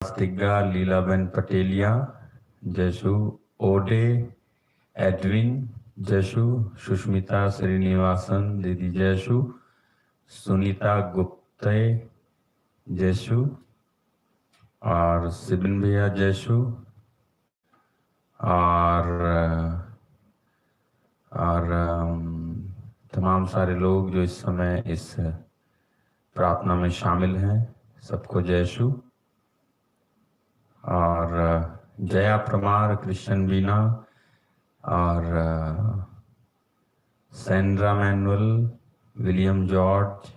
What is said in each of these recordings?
Stiga, Leelaben Pateliya, जयशु ओडे, Edwin जयशु, Sushmita Srinivasan दीदी जयशु, सुनीता गुप्ते जयशु और सिबिन भैया जयशु और तमाम सारे लोग जो इस समय इस प्रार्थना में शामिल हैं, सबको जयशु। और जया प्रमार, क्रिश्चियन बीना और सैंड्रा मैनुअल, विलियम जॉर्ज,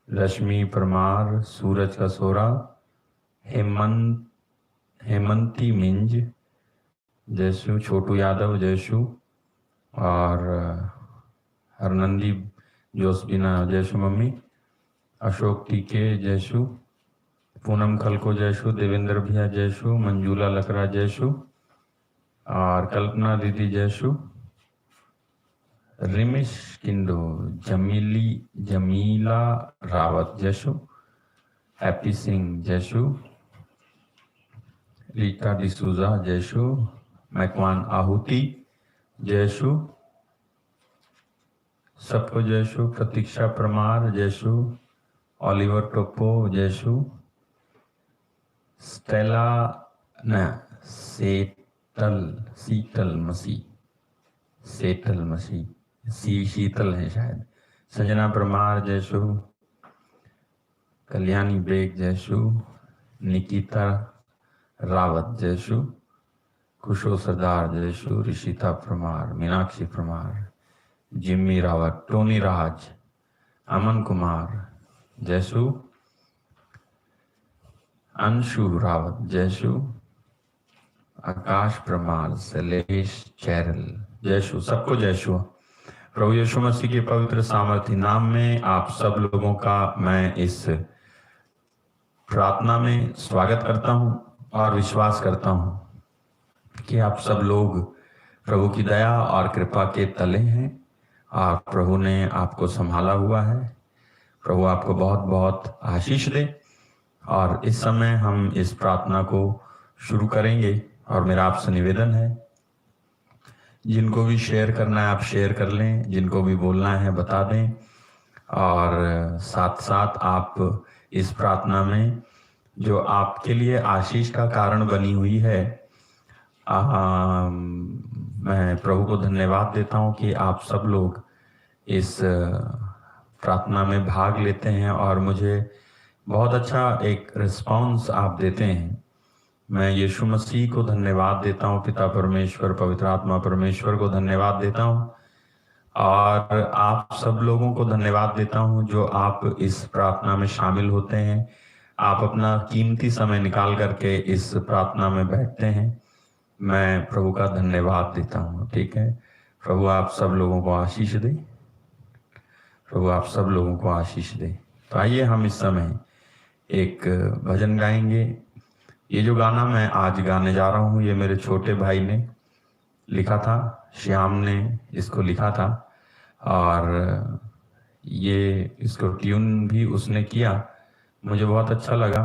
रश्मि परमार, सूरज कसोरा, हेमंती मिंज जयशु, छोटू यादव जयशु और हरनंदी जोसबिना जयशु मम्मी, अशोक टीके जयशु, पूनम खलको जयशु, देवेंद्र भैया जयशु, मंजूला लकड़ा जयशु और कल्पना दीदी जयशु, रिमिश किंडो, जमीला रावत जयशु, हैप्पी सिंह जयशु, रीटा डिसूजा जयशु, मैकवान आहुति जयशु, सबको जयशु, प्रतीक्षा परमार जयशु, ऑलिवर टोपो जयशु, स्टेला शीतल मसीह शीतल है शायद, संजना परमार जयशु, कल्याणी बेग जयशु, निकिता रावत जयशु, खुशो सरदार जयशु, ऋषिता परमार, मीनाक्षी परमार, जिम्मी रावत, टोनी राज, अमन कुमार जयशु, अंशु रावत जयशु, आकाश परमार, शैलेश चैरल जयशु, सबको जयशु। प्रभु यीशु मसीह के पवित्र सामर्थी नाम में आप सब लोगों का मैं इस प्रार्थना में स्वागत करता हूं और विश्वास करता हूं कि आप सब लोग प्रभु की दया और कृपा के तले हैं और प्रभु ने आपको संभाला हुआ है। प्रभु आपको बहुत बहुत आशीष दे। और इस समय हम इस प्रार्थना को शुरू करेंगे और मेरा आपसे निवेदन है, जिनको भी शेयर करना है आप शेयर कर लें, जिनको भी बोलना है बता दें और साथ साथ आप इस प्रार्थना में जो आपके लिए आशीष का कारण बनी हुई है, मैं प्रभु को धन्यवाद देता हूं कि आप सब लोग इस प्रार्थना में भाग लेते हैं और मुझे बहुत अच्छा एक रिस्पांस आप देते हैं। मैं यीशु मसीह को धन्यवाद देता हूँ, पिता परमेश्वर, पवित्र आत्मा परमेश्वर को धन्यवाद देता हूँ और आप सब लोगों को धन्यवाद देता हूँ जो आप इस प्रार्थना में शामिल होते हैं। आप अपना कीमती समय निकाल करके इस प्रार्थना में बैठते हैं। मैं प्रभु का धन्यवाद देता हूँ। ठीक है, प्रभु आप सब लोगों को आशीष दे, प्रभु आप सब लोगों को आशीष दे। तो आइए हम इस समय एक भजन गाएंगे। ये जो गाना मैं आज गाने जा रहा हूँ, ये मेरे छोटे भाई ने लिखा था, श्याम ने इसको लिखा था और ये इसको ट्यून भी उसने किया। मुझे बहुत अच्छा लगा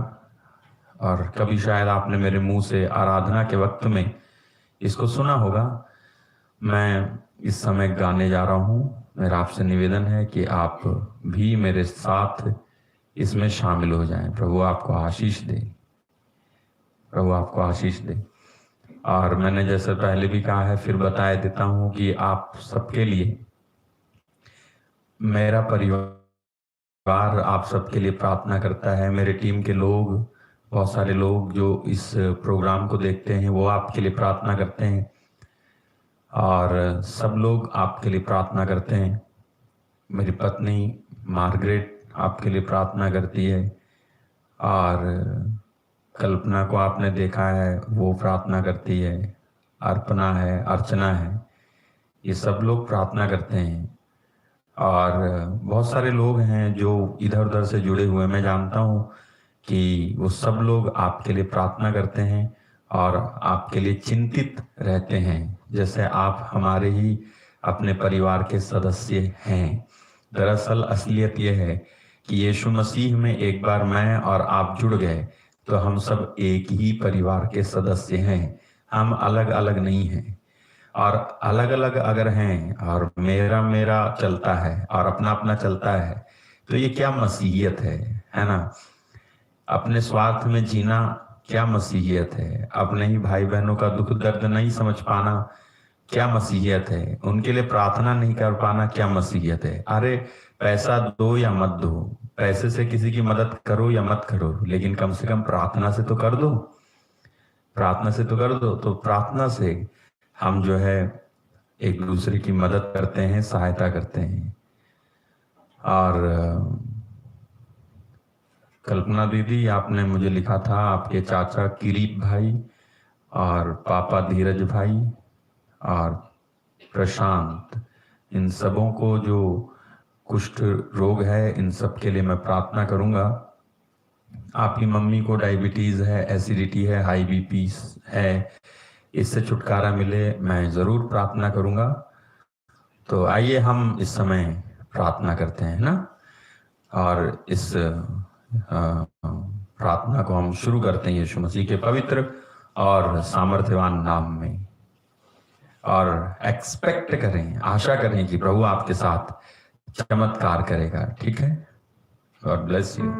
और कभी शायद आपने मेरे मुंह से आराधना के वक्त में इसको सुना होगा। मैं इस समय गाने जा रहा हूँ। मेरा आपसे निवेदन है कि आप भी मेरे साथ इसमें शामिल हो जाएं। प्रभु आपको आशीष दे, प्रभु आपको आशीष दे। और मैंने जैसे पहले भी कहा है, फिर बताया देता हूं कि आप सबके लिए, मेरा परिवार आप सबके लिए प्रार्थना करता है। मेरे टीम के लोग, बहुत सारे लोग जो इस प्रोग्राम को देखते हैं, वो आपके लिए प्रार्थना करते हैं और सब लोग आपके लिए प्रार्थना करते हैं। मेरी पत्नी मार्गरेट आपके लिए प्रार्थना करती है और कल्पना को आपने देखा है, वो प्रार्थना करती है, अर्पणा है, अर्चना है, ये सब लोग प्रार्थना करते हैं। और बहुत सारे लोग हैं जो इधर उधर से जुड़े हुए, मैं जानता हूँ कि वो सब लोग आपके लिए प्रार्थना करते हैं और आपके लिए चिंतित रहते हैं, जैसे आप हमारे ही अपने परिवार के सदस्य हैं। दरअसल असलियत यह है कि यीशु मसीह में एक बार मैं और आप जुड़ गए तो हम सब एक ही परिवार के सदस्य हैं, हम अलग अलग नहीं हैं। और अलग अलग अगर हैं और मेरा मेरा चलता है और अपना अपना चलता है, तो ये क्या मसीहियत है ना? अपने स्वार्थ में जीना क्या मसीहियत है? अपने ही भाई बहनों का दुख दर्द नहीं समझ पाना क्या मसीहियत है? उनके लिए प्रार्थना नहीं कर पाना क्या मसीहियत है? अरे पैसा दो या मत दो, पैसे से किसी की मदद करो या मत करो, लेकिन कम से कम प्रार्थना से तो कर दो, प्रार्थना से तो कर दो। तो प्रार्थना से हम जो है एक दूसरे की मदद करते हैं, सहायता करते हैं। और कल्पना दीदी, आपने मुझे लिखा था आपके चाचा किरीट भाई और पापा धीरज भाई और प्रशांत, इन सबों को जो कुष्ठ रोग है, इन सब के लिए मैं प्रार्थना करूंगा। आपकी मम्मी को डायबिटीज है, एसिडिटी है, हाई बीपी है, इससे छुटकारा मिले, मैं जरूर प्रार्थना करूंगा। तो आइए हम इस समय प्रार्थना करते हैं ना, और इस प्रार्थना को हम शुरू करते हैं यीशु मसीह के पवित्र और सामर्थ्यवान नाम में, और एक्सपेक्ट करें, आशा करें कि प्रभु आपके साथ चमत्कार करेगा। ठीक है? God bless you.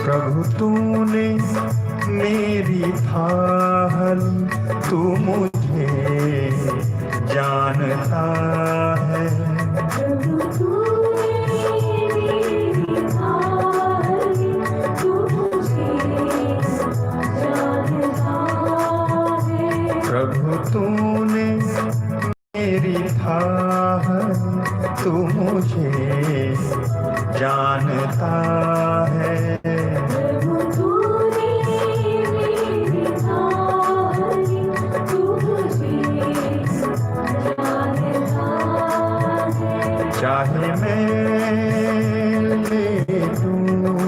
प्रभु तूने मेरी थाल, तू मुझे जानता है। प्रभु तूने मेरी थाल, तू मुझे जानता है। प्रभु तूने मेरी थाल, तू मुझे जानता है। चाहे मैं ले लूं,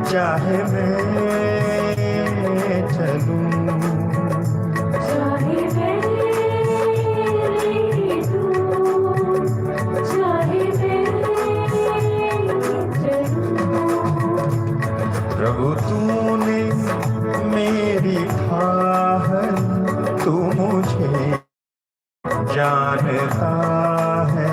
चाहे मैं चलूं, चाहे मैं ले लूं, चाहे मैं चलूं। प्रभु तूने मेरी थाल, तू मुझे जानता है।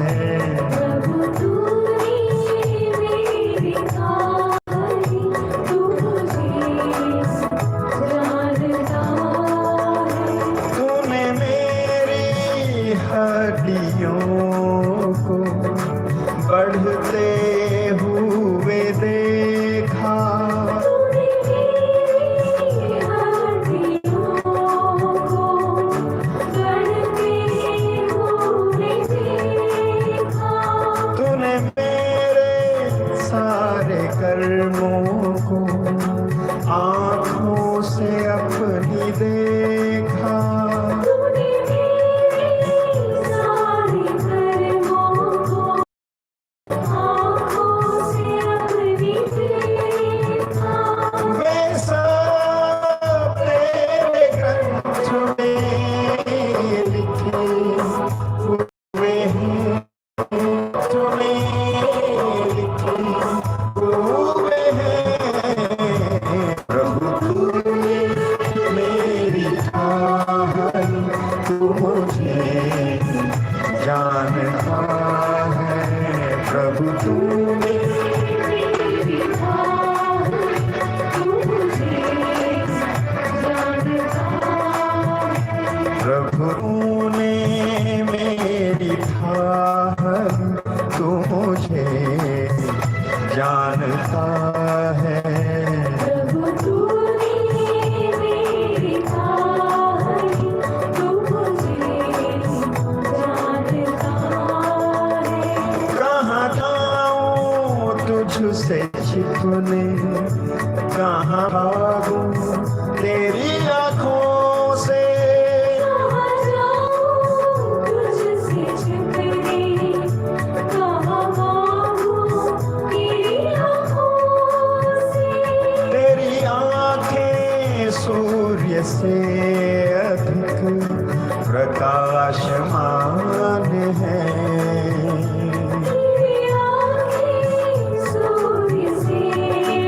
तूने मेरी हड्डियों को बढ़ते हुए देखा, तूने कहाँ भागूं तेरी आंखों से। कहाँ जाऊं तुझसे छिपने, कहाँ भागूं तेरी आँखों से। तेरी आंखें सूर्य से अधिक प्रकाशमान है। तेरी आँखें सूर्य से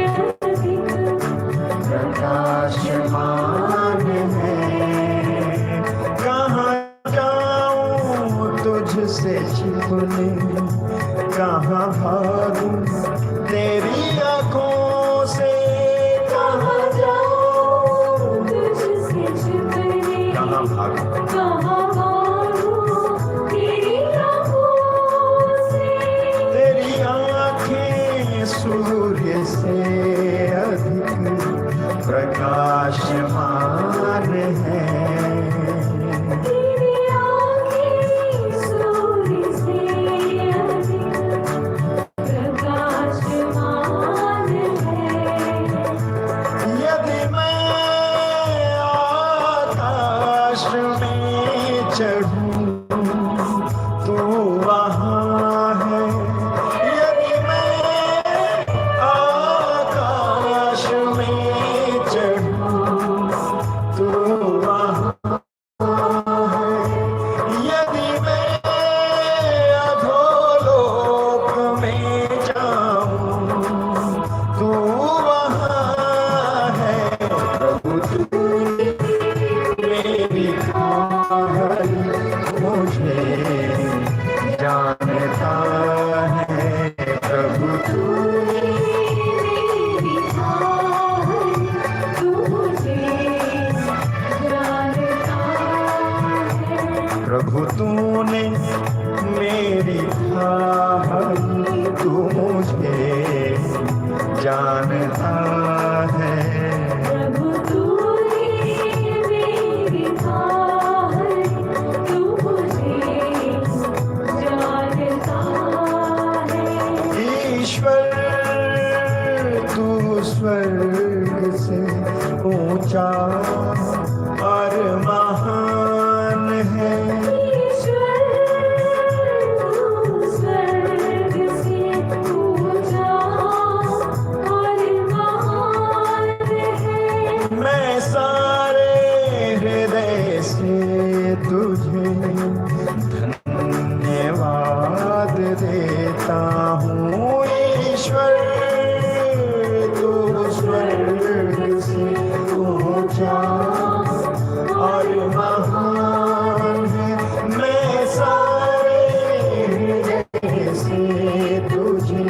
अधिक प्रकाशमान है। कहाँ जाऊं तुझसे छिपने, कहाँ भागूं तेरी आंखों से। कहाँ जाऊं तुझसे छिपने, कहाँ भागूं कहाँ भागूं तेरी आँखों से। तेरी आंखें सूर्य से अधिक प्रकाशमान है। तेरी आँखें सूर्य से अधिक प्रकाशमान है। यदि मैं आकाश में चढ़ूं तो वहाँ है। यदि मैं आकाश में चढ़ूं तो वहाँ है। यदि मैं अधोलोक में जाऊं तो वहाँ है। प्रभु तू मेरी खाई मुझे जानता है। प्रभु तू मेरी खाई तू मुझे जानता है। प्रभु तूने मेरी खाई तू मुझे जानता है। प्रभु तूने मेरी खाई तू मुझे जानता है। ईश्वर तू स्वर्ग से ऊंचा और महान है। ईश्वर तू स्वर्ग से ऊंचा और महान है। मैं सारे हृदय से तुझे धन्यवाद देता हूँ। ईश्वर तू स्वर्ग से ऊंचा और महान है। मैं सारे हृदय से तुझे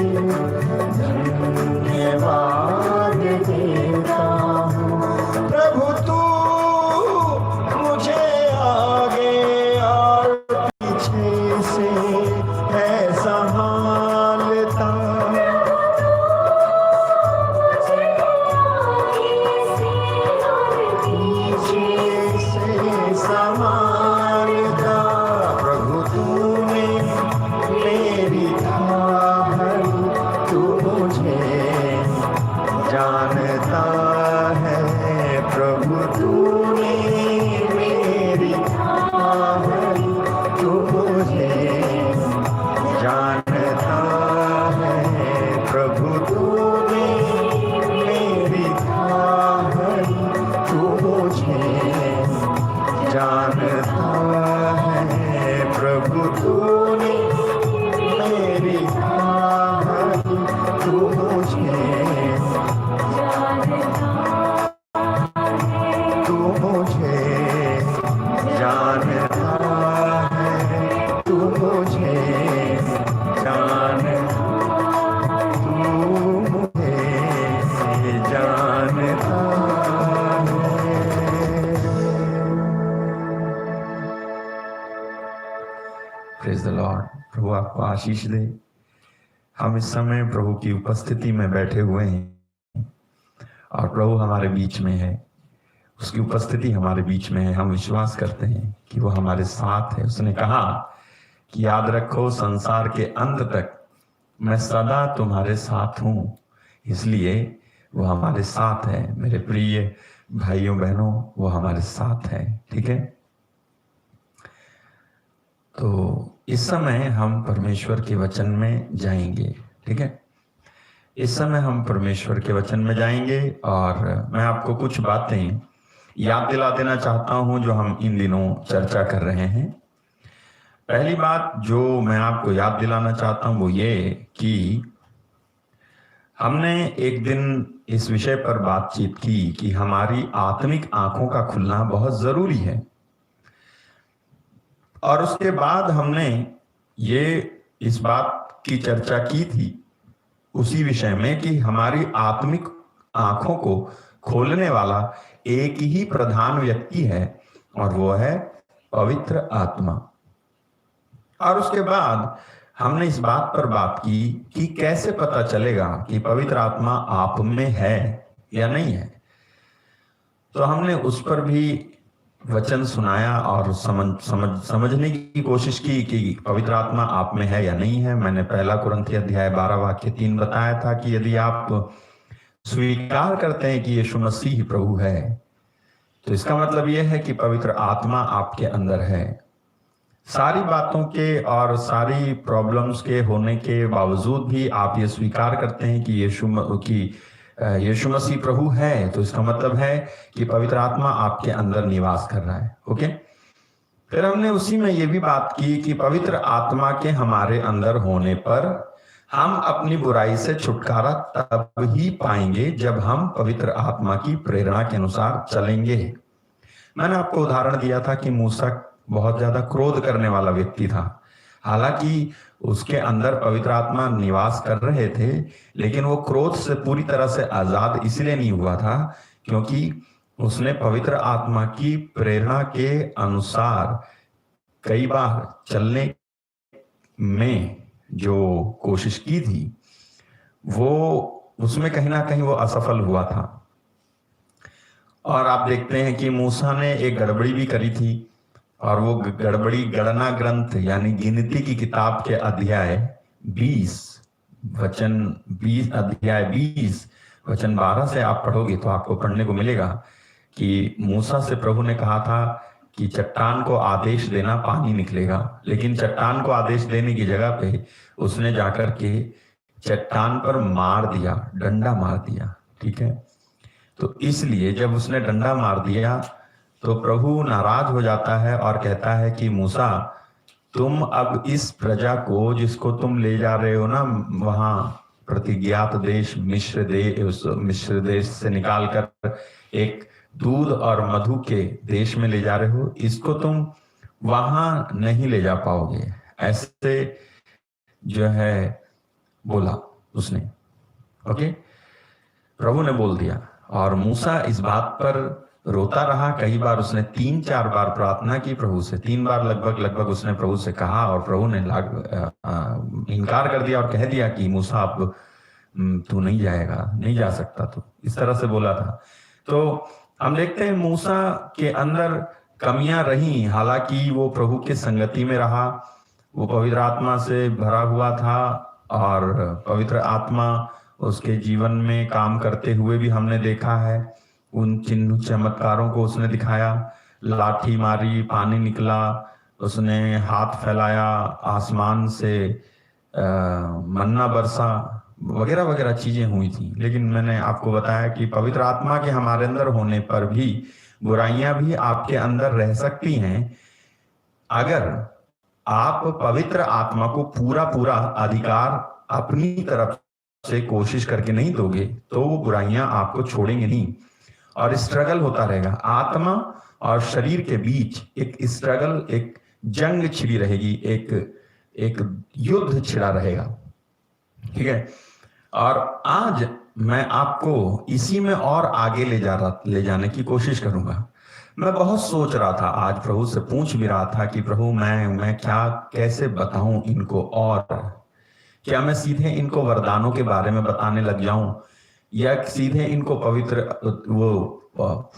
धन्यवाद देता हूँ। प्रभु तू मुझे आगे और पीछे से है संभालता। मुझे आगे से और पीछे से संभालता। प्रभु तूने मेरी खाई तू मुझे जानता है। प्रभु तूने मेरी खाई तू मुझे जानता है। प्रभु तूने मेरी खाई तू मुझे जानता है। प्रभु तूने मेरी खाई तू मुझे तू मुझे जानता है। तू मुझे जानता, तू मुझे जानता है। Praise the Lord. प्रभु आपको आशीष दे। हम इस समय प्रभु की उपस्थिति में बैठे हुए हैं और प्रभु हमारे बीच में है। उसकी उपस्थिति हमारे बीच में है। हम विश्वास करते हैं कि वो हमारे साथ है। उसने कहा कि याद रखो संसार के अंत तक मैं सदा तुम्हारे साथ हूं। इसलिए वो हमारे साथ है। मेरे प्रिय भाइयों बहनों, वो हमारे साथ है। ठीक है, तो इस समय हम परमेश्वर के वचन में जाएंगे। ठीक है, इस समय हम परमेश्वर के वचन में जाएंगे और मैं आपको कुछ बातें याद दिला देना चाहता हूं जो हम इन दिनों चर्चा कर रहे हैं। पहली बात जो मैं आपको याद दिलाना चाहता हूं वो ये कि हमने एक दिन इस विषय पर बातचीत की कि हमारी आत्मिक आंखों का खुलना बहुत जरूरी है, और उसके बाद हमने ये इस बात की चर्चा की थी उसी विषय में कि हमारी आत्मिक आंखों को खोलने वाला एक ही प्रधान व्यक्ति है और वो है पवित्र आत्मा। और उसके बाद हमने इस बात पर बात की कि कैसे पता चलेगा कि पवित्र आत्मा आप में है या नहीं है। तो हमने उस पर भी वचन सुनाया और समझने की कोशिश की कि पवित्र आत्मा आप में है या नहीं है। मैंने पहला कुरिन्थी अध्याय 12 वाक्य 3 बताया था कि यदि आप स्वीकार करते हैं कि यीशु मसीह ही प्रभु है तो इसका मतलब यह है कि पवित्र आत्मा आपके अंदर है। सारी बातों के और सारी प्रॉब्लम्स के होने के बावजूद भी आप ये स्वीकार करते हैं कि यीशु मसीह प्रभु है, तो इसका मतलब है कि पवित्र आत्मा आपके अंदर निवास कर रहा है। ओके, फिर हमने उसी में ये भी बात की कि पवित्र आत्मा के हमारे अंदर होने पर हम अपनी बुराई से छुटकारा तब ही पाएंगे जब हम पवित्र आत्मा की प्रेरणा के अनुसार चलेंगे। मैंने आपको उदाहरण दिया था कि मूसा बहुत ज्यादा क्रोध करने वाला व्यक्ति था। हालांकि उसके अंदर पवित्र आत्मा निवास कर रहे थे, लेकिन वो क्रोध से पूरी तरह से आजाद इसलिए नहीं हुआ था क्योंकि उसने पवित्र आत्मा की प्रेरणा के अनुसार कई बार चलने में जो कोशिश की थी वो उसमें कहीं ना कहीं वो असफल हुआ था। और आप देखते हैं कि मूसा ने एक गड़बड़ी भी करी थी, और वो गड़बड़ी गणना ग्रंथ यानी गिनती की किताब के अध्याय 20 वचन 12 से आप पढ़ोगे तो आपको पढ़ने को मिलेगा कि मूसा से प्रभु ने कहा था कि चट्टान को आदेश देना, पानी निकलेगा। लेकिन चट्टान को आदेश देने की जगह पे उसने जाकर के चट्टान पर मार दिया, डंडा मार दिया। ठीक है, तो इसलिए जब उसने डंडा मार दिया तो प्रभु नाराज हो जाता है और कहता है कि मूसा, तुम अब इस प्रजा को जिसको तुम ले जा रहे हो ना वहां प्रतिज्ञात देश मिस्र देश से निकालकर एक दूध और मधु के देश में ले जा रहे हो, इसको तुम वहां नहीं ले जा पाओगे। ऐसे जो है बोला उसने। ओके, प्रभु ने बोल दिया और मूसा इस बात पर रोता रहा। कई बार उसने 3-4 बार प्रार्थना की प्रभु से, 3 बार लगभग उसने प्रभु से कहा और प्रभु ने इनकार कर दिया और कह दिया कि मूसा अब तू नहीं जाएगा, नहीं जा सकता, तू इस तरह से बोला था। तो हम देखते हैं मूसा के अंदर कमियां रही, हालांकि वो प्रभु के संगति में रहा, वो पवित्र आत्मा से भरा हुआ था और पवित्र आत्मा उसके जीवन में काम करते हुए भी हमने देखा है। उन चिन्ह चमत्कारों को उसने दिखाया, लाठी मारी, पानी निकला, उसने हाथ फैलाया, आसमान से मन्ना बरसा, वगैरह वगैरह चीजें हुई थी। लेकिन मैंने आपको बताया कि पवित्र आत्मा के हमारे अंदर होने पर भी बुराइयां भी आपके अंदर रह सकती हैं। अगर आप पवित्र आत्मा को पूरा अधिकार अपनी तरफ से कोशिश करके नहीं दोगे तो वो बुराइयां आपको छोड़ेंगे नहीं और स्ट्रगल होता रहेगा। आत्मा और शरीर के बीच एक स्ट्रगल, एक जंग छिड़ी रहेगी, एक युद्ध छिड़ा रहेगा। ठीक है, और आज मैं आपको इसी में और आगे ले जाने की कोशिश करूंगा। मैं बहुत सोच रहा था, आज प्रभु से पूछ भी रहा था कि प्रभु मैं कैसे बताऊं इनको, और क्या मैं सीधे इनको वरदानों के बारे में बताने लग जाऊं या सीधे इनको पवित्र वो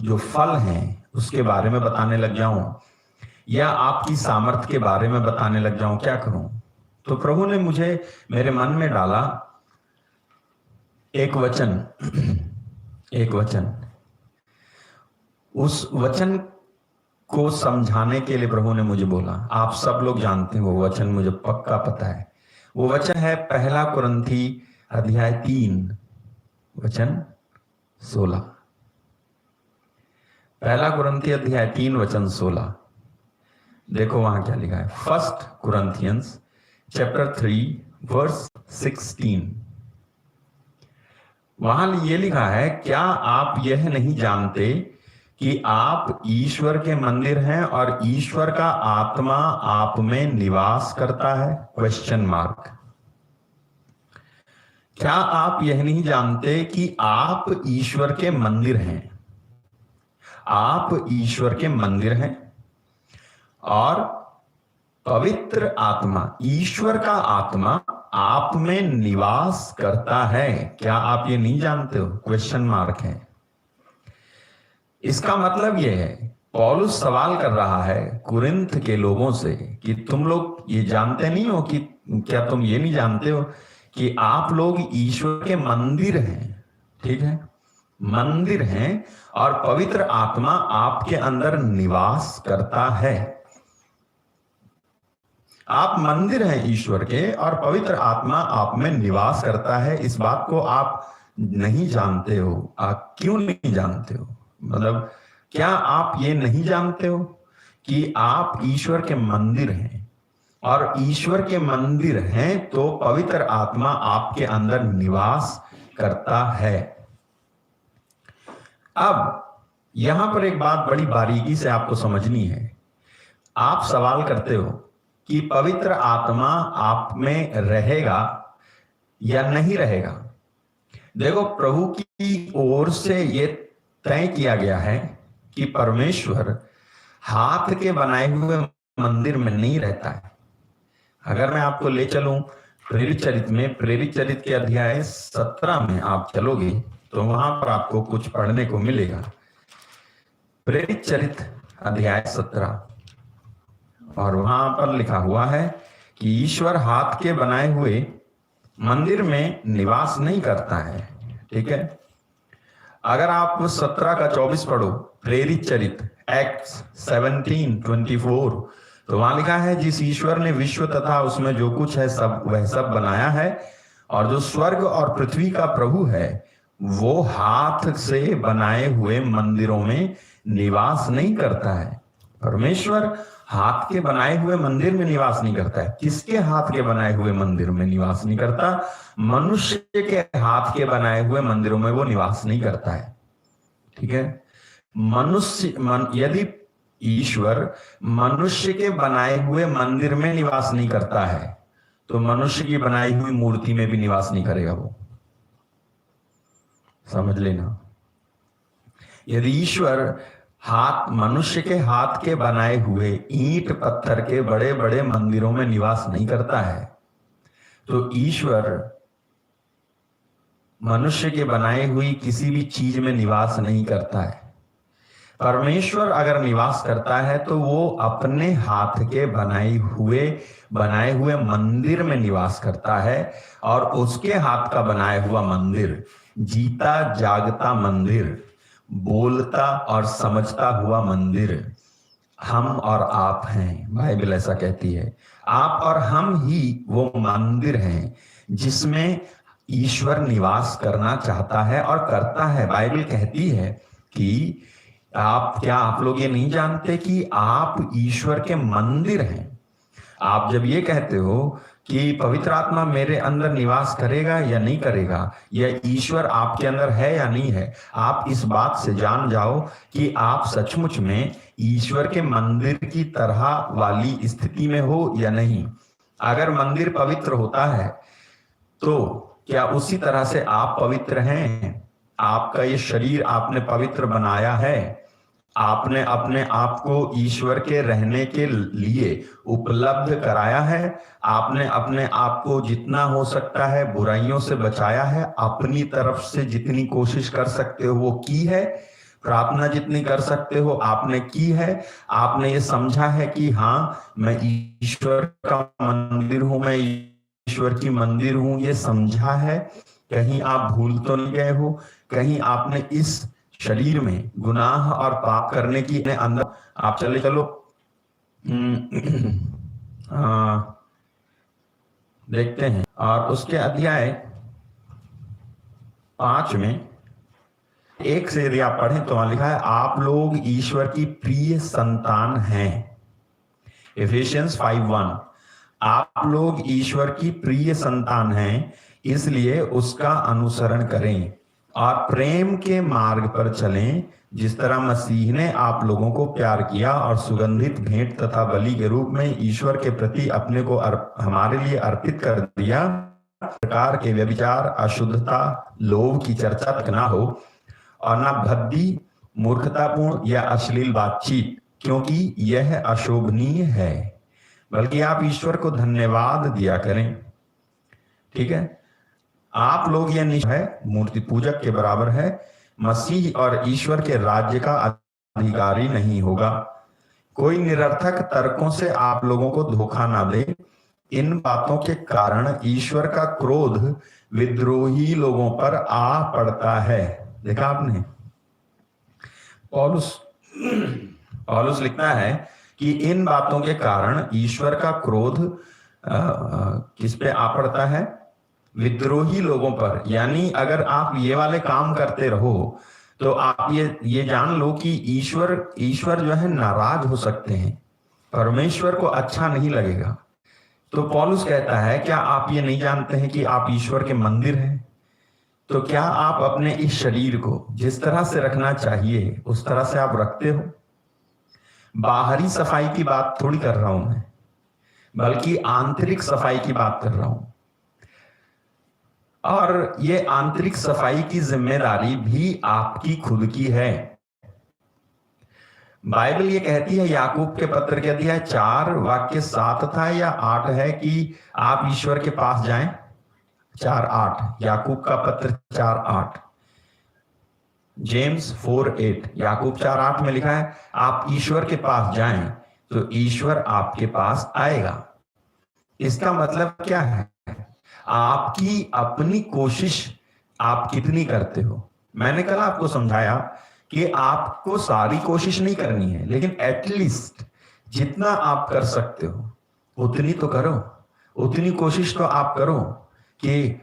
जो फल हैं उसके बारे में बताने लग जाऊं या आपकी सामर्थ्य के बारे में बताने लग जाऊं, क्या करूं? तो प्रभु ने मेरे मन में डाला एक वचन, उस वचन को समझाने के लिए प्रभु ने मुझे बोला, आप सब लोग जानते हैं वो वचन, मुझे पक्का पता है। वो वचन है 1 कुरिन्थी अध्याय 3 वचन 16। 1 कुरिन्थी अध्याय 3 वचन 16। देखो वहां क्या लिखा है। 1 Corinthians chapter 3 verse 16। वहां ये लिखा है, क्या आप यह नहीं जानते कि आप ईश्वर के मंदिर हैं और ईश्वर का आत्मा आप में निवास करता है? Question mark. क्या आप यह नहीं जानते कि आप ईश्वर के मंदिर हैं? आप ईश्वर के मंदिर हैं और पवित्र आत्मा, ईश्वर का आत्मा आप में निवास करता है। क्या आप ये नहीं जानते हो? क्वेश्चन मार्क है। इसका मतलब यह है, पौलुस सवाल कर रहा है कुरिन्थ के लोगों से कि तुम लोग ये जानते नहीं हो कि, क्या तुम ये नहीं जानते हो कि आप लोग ईश्वर के मंदिर हैं? ठीक है, मंदिर हैं और पवित्र आत्मा आपके अंदर निवास करता है। आप मंदिर हैं ईश्वर के और पवित्र आत्मा आप में निवास करता है। इस बात को आप नहीं जानते हो। आप क्यों नहीं जानते हो? मतलब क्या आप ये नहीं जानते हो कि आप ईश्वर के मंदिर हैं और ईश्वर के मंदिर हैं तो पवित्र आत्मा आपके अंदर निवास करता है। अब यहां पर एक बात बड़ी बारीकी से आपको समझनी है। आप सवाल करते हो कि पवित्र आत्मा आप में रहेगा या नहीं रहेगा। देखो, प्रभु की ओर से ये तय किया गया है कि परमेश्वर हाथ के बनाए हुए मंदिर में नहीं रहता है। अगर मैं आपको ले चलूं प्रेरित चरित के अध्याय 17 में आप चलोगे तो वहां पर आपको कुछ पढ़ने को मिलेगा। प्रेरित चरित अध्याय 17 और वहां पर लिखा हुआ है कि ईश्वर हाथ के बनाए हुए मंदिर में निवास नहीं करता है। ठीक है, अगर आप 17 का 24 पढ़ो, प्रेरित चरित एक्ट्स 17:24, तो वहां लिखा है, जिस ईश्वर ने विश्व तथा उसमें जो कुछ है सब वह सब बनाया है और जो स्वर्ग और पृथ्वी का प्रभु है वो हाथ से बनाए हुए मंदिरों में निवास नहीं करता है। परमेश्वर हाथ के बनाए हुए मंदिर में निवास नहीं करता है। किसके हाथ के बनाए हुए मंदिर में निवास नहीं करता? मनुष्य के हाथ के बनाए हुए मंदिरों में वो निवास नहीं करता है। ठीक है, यदि ईश्वर मनुष्य के बनाए हुए मंदिर में निवास नहीं करता है तो मनुष्य की बनाई हुई मूर्ति में भी निवास नहीं करेगा। वो समझ लेना, यदि ईश्वर मनुष्य के हाथ के बनाए हुए ईंट पत्थर के बड़े बड़े मंदिरों में निवास नहीं करता है तो ईश्वर मनुष्य के बनाई हुई किसी भी चीज में निवास नहीं करता है। परमेश्वर अगर निवास करता है तो वो अपने हाथ के बनाए हुए मंदिर में निवास करता है और उसके हाथ का बनाया हुआ मंदिर जीता जागता मंदिर, बोलता और समझता हुआ मंदिर हम और आप हैं। बाइबल ऐसा कहती है, आप और हम ही वो मंदिर हैं जिसमें ईश्वर निवास करना चाहता है और करता है। बाइबल कहती है कि आप लोग ये नहीं जानते कि आप ईश्वर के मंदिर हैं? आप जब ये कहते हो कि पवित्र आत्मा मेरे अंदर निवास करेगा या नहीं करेगा, या ईश्वर आपके अंदर है या नहीं है, आप इस बात से जान जाओ कि आप सचमुच में ईश्वर के मंदिर की तरह वाली स्थिति में हो या नहीं। अगर मंदिर पवित्र होता है तो क्या उसी तरह से आप पवित्र हैं? आपका ये शरीर आपने पवित्र बनाया है, आपने अपने आप को ईश्वर के रहने के लिए उपलब्ध कराया है, आपने अपने आप को जितना हो सकता है बुराइयों से बचाया है, अपनी तरफ से जितनी कोशिश कर सकते हो वो की है, प्रार्थना जितनी कर सकते हो आपने की है, आपने ये समझा है कि हाँ मैं ईश्वर का मंदिर हूं, मैं ईश्वर की मंदिर हूं, ये समझा है। कहीं आप भूल तो नहीं गए हो, कहीं आपने इस शरीर में गुनाह और पाप करने की अंदर आप चले चलो। देखते हैं, और उसके अध्याय 5 में 1 से यदि आप पढ़ें तो वहां लिखा है, आप लोग ईश्वर की प्रिय संतान हैं। एफिशियंस 5:1, आप लोग ईश्वर की प्रिय संतान हैं, इसलिए उसका अनुसरण करें और प्रेम के मार्ग पर चलें, जिस तरह मसीह ने आप लोगों को प्यार किया और सुगंधित भेंट तथा बलि के रूप में ईश्वर के प्रति अपने को हमारे लिए अर्पित कर दिया। प्रकार के व्यभिचार, अशुद्धता, लोभ की चर्चा तक ना हो, और ना भद्दी, मूर्खतापूर्ण या अश्लील बातचीत, क्योंकि यह अशोभनीय है, बल्कि आप ईश्वर को धन्यवाद दिया करें। ठीक है, आप लोग यह निश्चय है मूर्ति पूजक के बराबर है, मसीह और ईश्वर के राज्य का अधिकारी नहीं होगा। कोई निरर्थक तर्कों से आप लोगों को धोखा ना दे। इन बातों के कारण ईश्वर का क्रोध विद्रोही लोगों पर आ पड़ता है। देखा आपने, पौलुस लिखता है कि इन बातों के कारण ईश्वर का क्रोध किस पे आ पड़ता है? विद्रोही लोगों पर। यानी अगर आप ये वाले काम करते रहो तो आप ये जान लो कि ईश्वर जो है नाराज हो सकते हैं, परमेश्वर को अच्छा नहीं लगेगा। तो पौलुस कहता है, क्या आप ये नहीं जानते हैं कि आप ईश्वर के मंदिर हैं? तो क्या आप अपने इस शरीर को जिस तरह से रखना चाहिए उस तरह से आप रखते हो? बाहरी सफाई की बात थोड़ी कर रहा हूं मैं, बल्कि आंतरिक सफाई की बात कर रहा हूं। और ये आंतरिक सफाई की जिम्मेदारी भी आपकी खुद की है। बाइबल ये कहती है, याकूब के पत्र के अध्याय 4 वाक्य 7 था या 8 है कि आप ईश्वर के पास जाएं। 4:8, याकूब का पत्र 4:8, जेम्स 4:8, याकूब 4:8 में लिखा है, आप ईश्वर के पास जाएं तो ईश्वर आपके पास आएगा। इसका मतलब क्या है? आपकी अपनी कोशिश आप कितनी करते हो। मैंने कल आपको समझाया कि आपको सारी कोशिश नहीं करनी है, लेकिन एटलीस्ट जितना आप कर सकते हो उतनी तो करो, उतनी कोशिश तो आप करो कि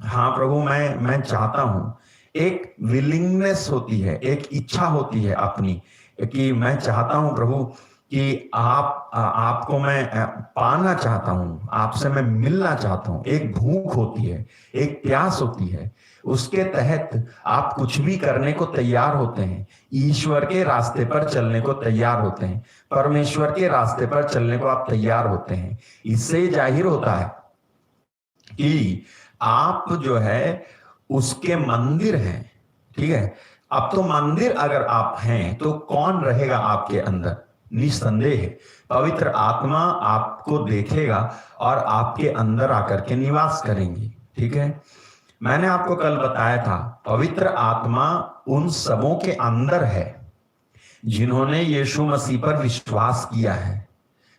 हाँ प्रभु मैं चाहता हूं। एक विलिंगनेस होती है, एक इच्छा होती है अपनी कि मैं चाहता हूं प्रभु कि आपको मैं पाना चाहता हूं, आपसे मैं मिलना चाहता हूं। एक भूख होती है, एक प्यास होती है, उसके तहत आप कुछ भी करने को तैयार होते हैं। ईश्वर के रास्ते पर चलने को तैयार होते हैं, परमेश्वर के रास्ते पर चलने को आप तैयार होते हैं। इससे जाहिर होता है कि आप जो है उसके मंदिर हैं। ठीक है, अब तो मंदिर अगर आप हैं तो कौन रहेगा आपके अंदर? निस्संदेह पवित्र आत्मा आपको देखेगा और आपके अंदर आकर के निवास करेंगी। ठीक है, मैंने आपको कल बताया था, पवित्र आत्मा उन सबों के अंदर है जिन्होंने यीशु मसीह पर विश्वास किया है,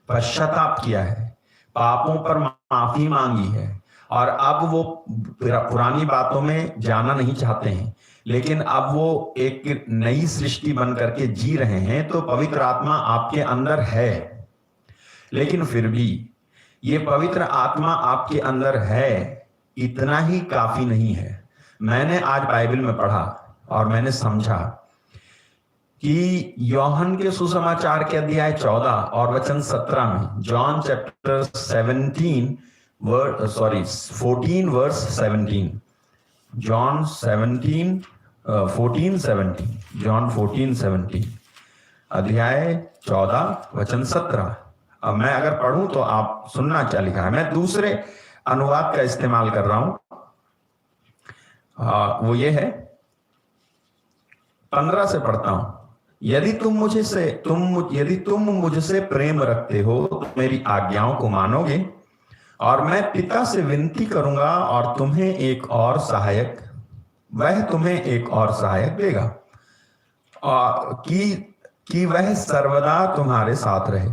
पश्चाताप किया है, पापों पर माफी मांगी है, और अब वो पुरानी बातों में जाना नहीं चाहते हैं, लेकिन अब वो एक नई सृष्टि बन करके जी रहे हैं। तो पवित्र आत्मा आपके अंदर है, लेकिन फिर भी ये पवित्र आत्मा आपके अंदर है इतना ही काफी नहीं है। मैंने आज बाइबल में पढ़ा और मैंने समझा कि यूहन्ना के सुसमाचार के अध्याय 14 और वचन 17 में, जॉन चैप्टर 14 वर्स 17, जॉन 14:17 अध्याय 14 वचन 17। अब मैं अगर पढ़ूं तो आप सुनना क्या लिखा है। मैं दूसरे अनुवाद का इस्तेमाल कर रहा हूं, वो ये है, 15 से पढ़ता हूं। यदि तुम मुझसे प्रेम रखते हो तो मेरी आज्ञाओं को मानोगे, और मैं पिता से विनती करूंगा और तुम्हें एक और सहायक देगा, कि वह सर्वदा तुम्हारे साथ रहे,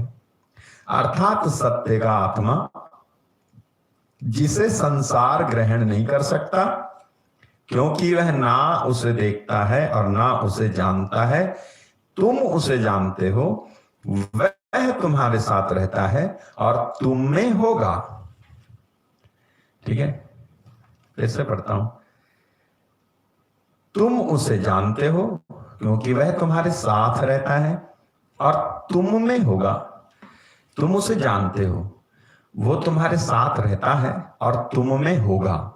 अर्थात सत्य का आत्मा, जिसे संसार ग्रहण नहीं कर सकता, क्योंकि वह ना उसे देखता है और ना उसे जानता है। तुम उसे जानते हो, वह तुम्हारे साथ रहता है और तुम में होगा। ठीक है, फिर से पढ़ता हूं। तुम उसे जानते हो क्योंकि वह तुम्हारे साथ रहता है और तुम में होगा। तुम उसे जानते हो, वो तुम्हारे साथ रहता है और तुम में होगा।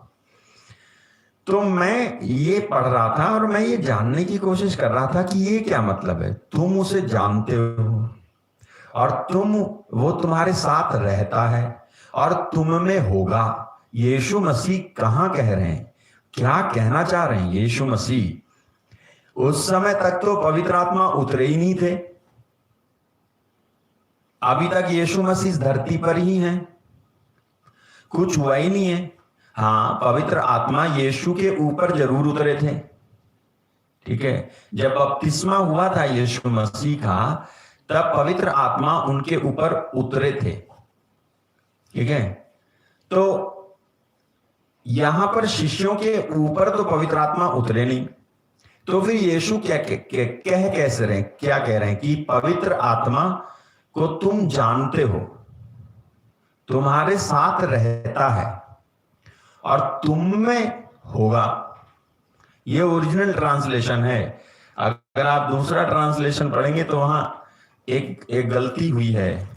तो मैं ये पढ़ रहा था और मैं ये जानने की कोशिश कर रहा था कि ये क्या मतलब है। तुम उसे जानते हो और वो तुम्हारे साथ रहता है और तुम में होगा। यीशु मसीह कहां कह रहे हैं, क्या कहना चाह रहे हैं यीशु मसीह? उस समय तक तो पवित्र आत्मा उतरे ही नहीं थे। अभी तक यीशु मसीह इस धरती पर ही हैं, कुछ हुआ ही नहीं है। हाँ, पवित्र आत्मा यीशु के ऊपर जरूर उतरे थे। ठीक है, जब बपतिस्मा हुआ था यीशु मसीह का, तब पवित्र आत्मा उनके ऊपर उतरे थे। ठीक है, तो यहां पर शिष्यों के ऊपर तो पवित्र आत्मा उतरे नहीं। तो फिर यीशु क्या कैसे रहे, क्या कह रहे हैं कि पवित्र आत्मा को तुम जानते हो, तुम्हारे साथ रहता है और तुम में होगा। ये ओरिजिनल ट्रांसलेशन है। अगर आप दूसरा ट्रांसलेशन पढ़ेंगे तो वहां एक गलती हुई है।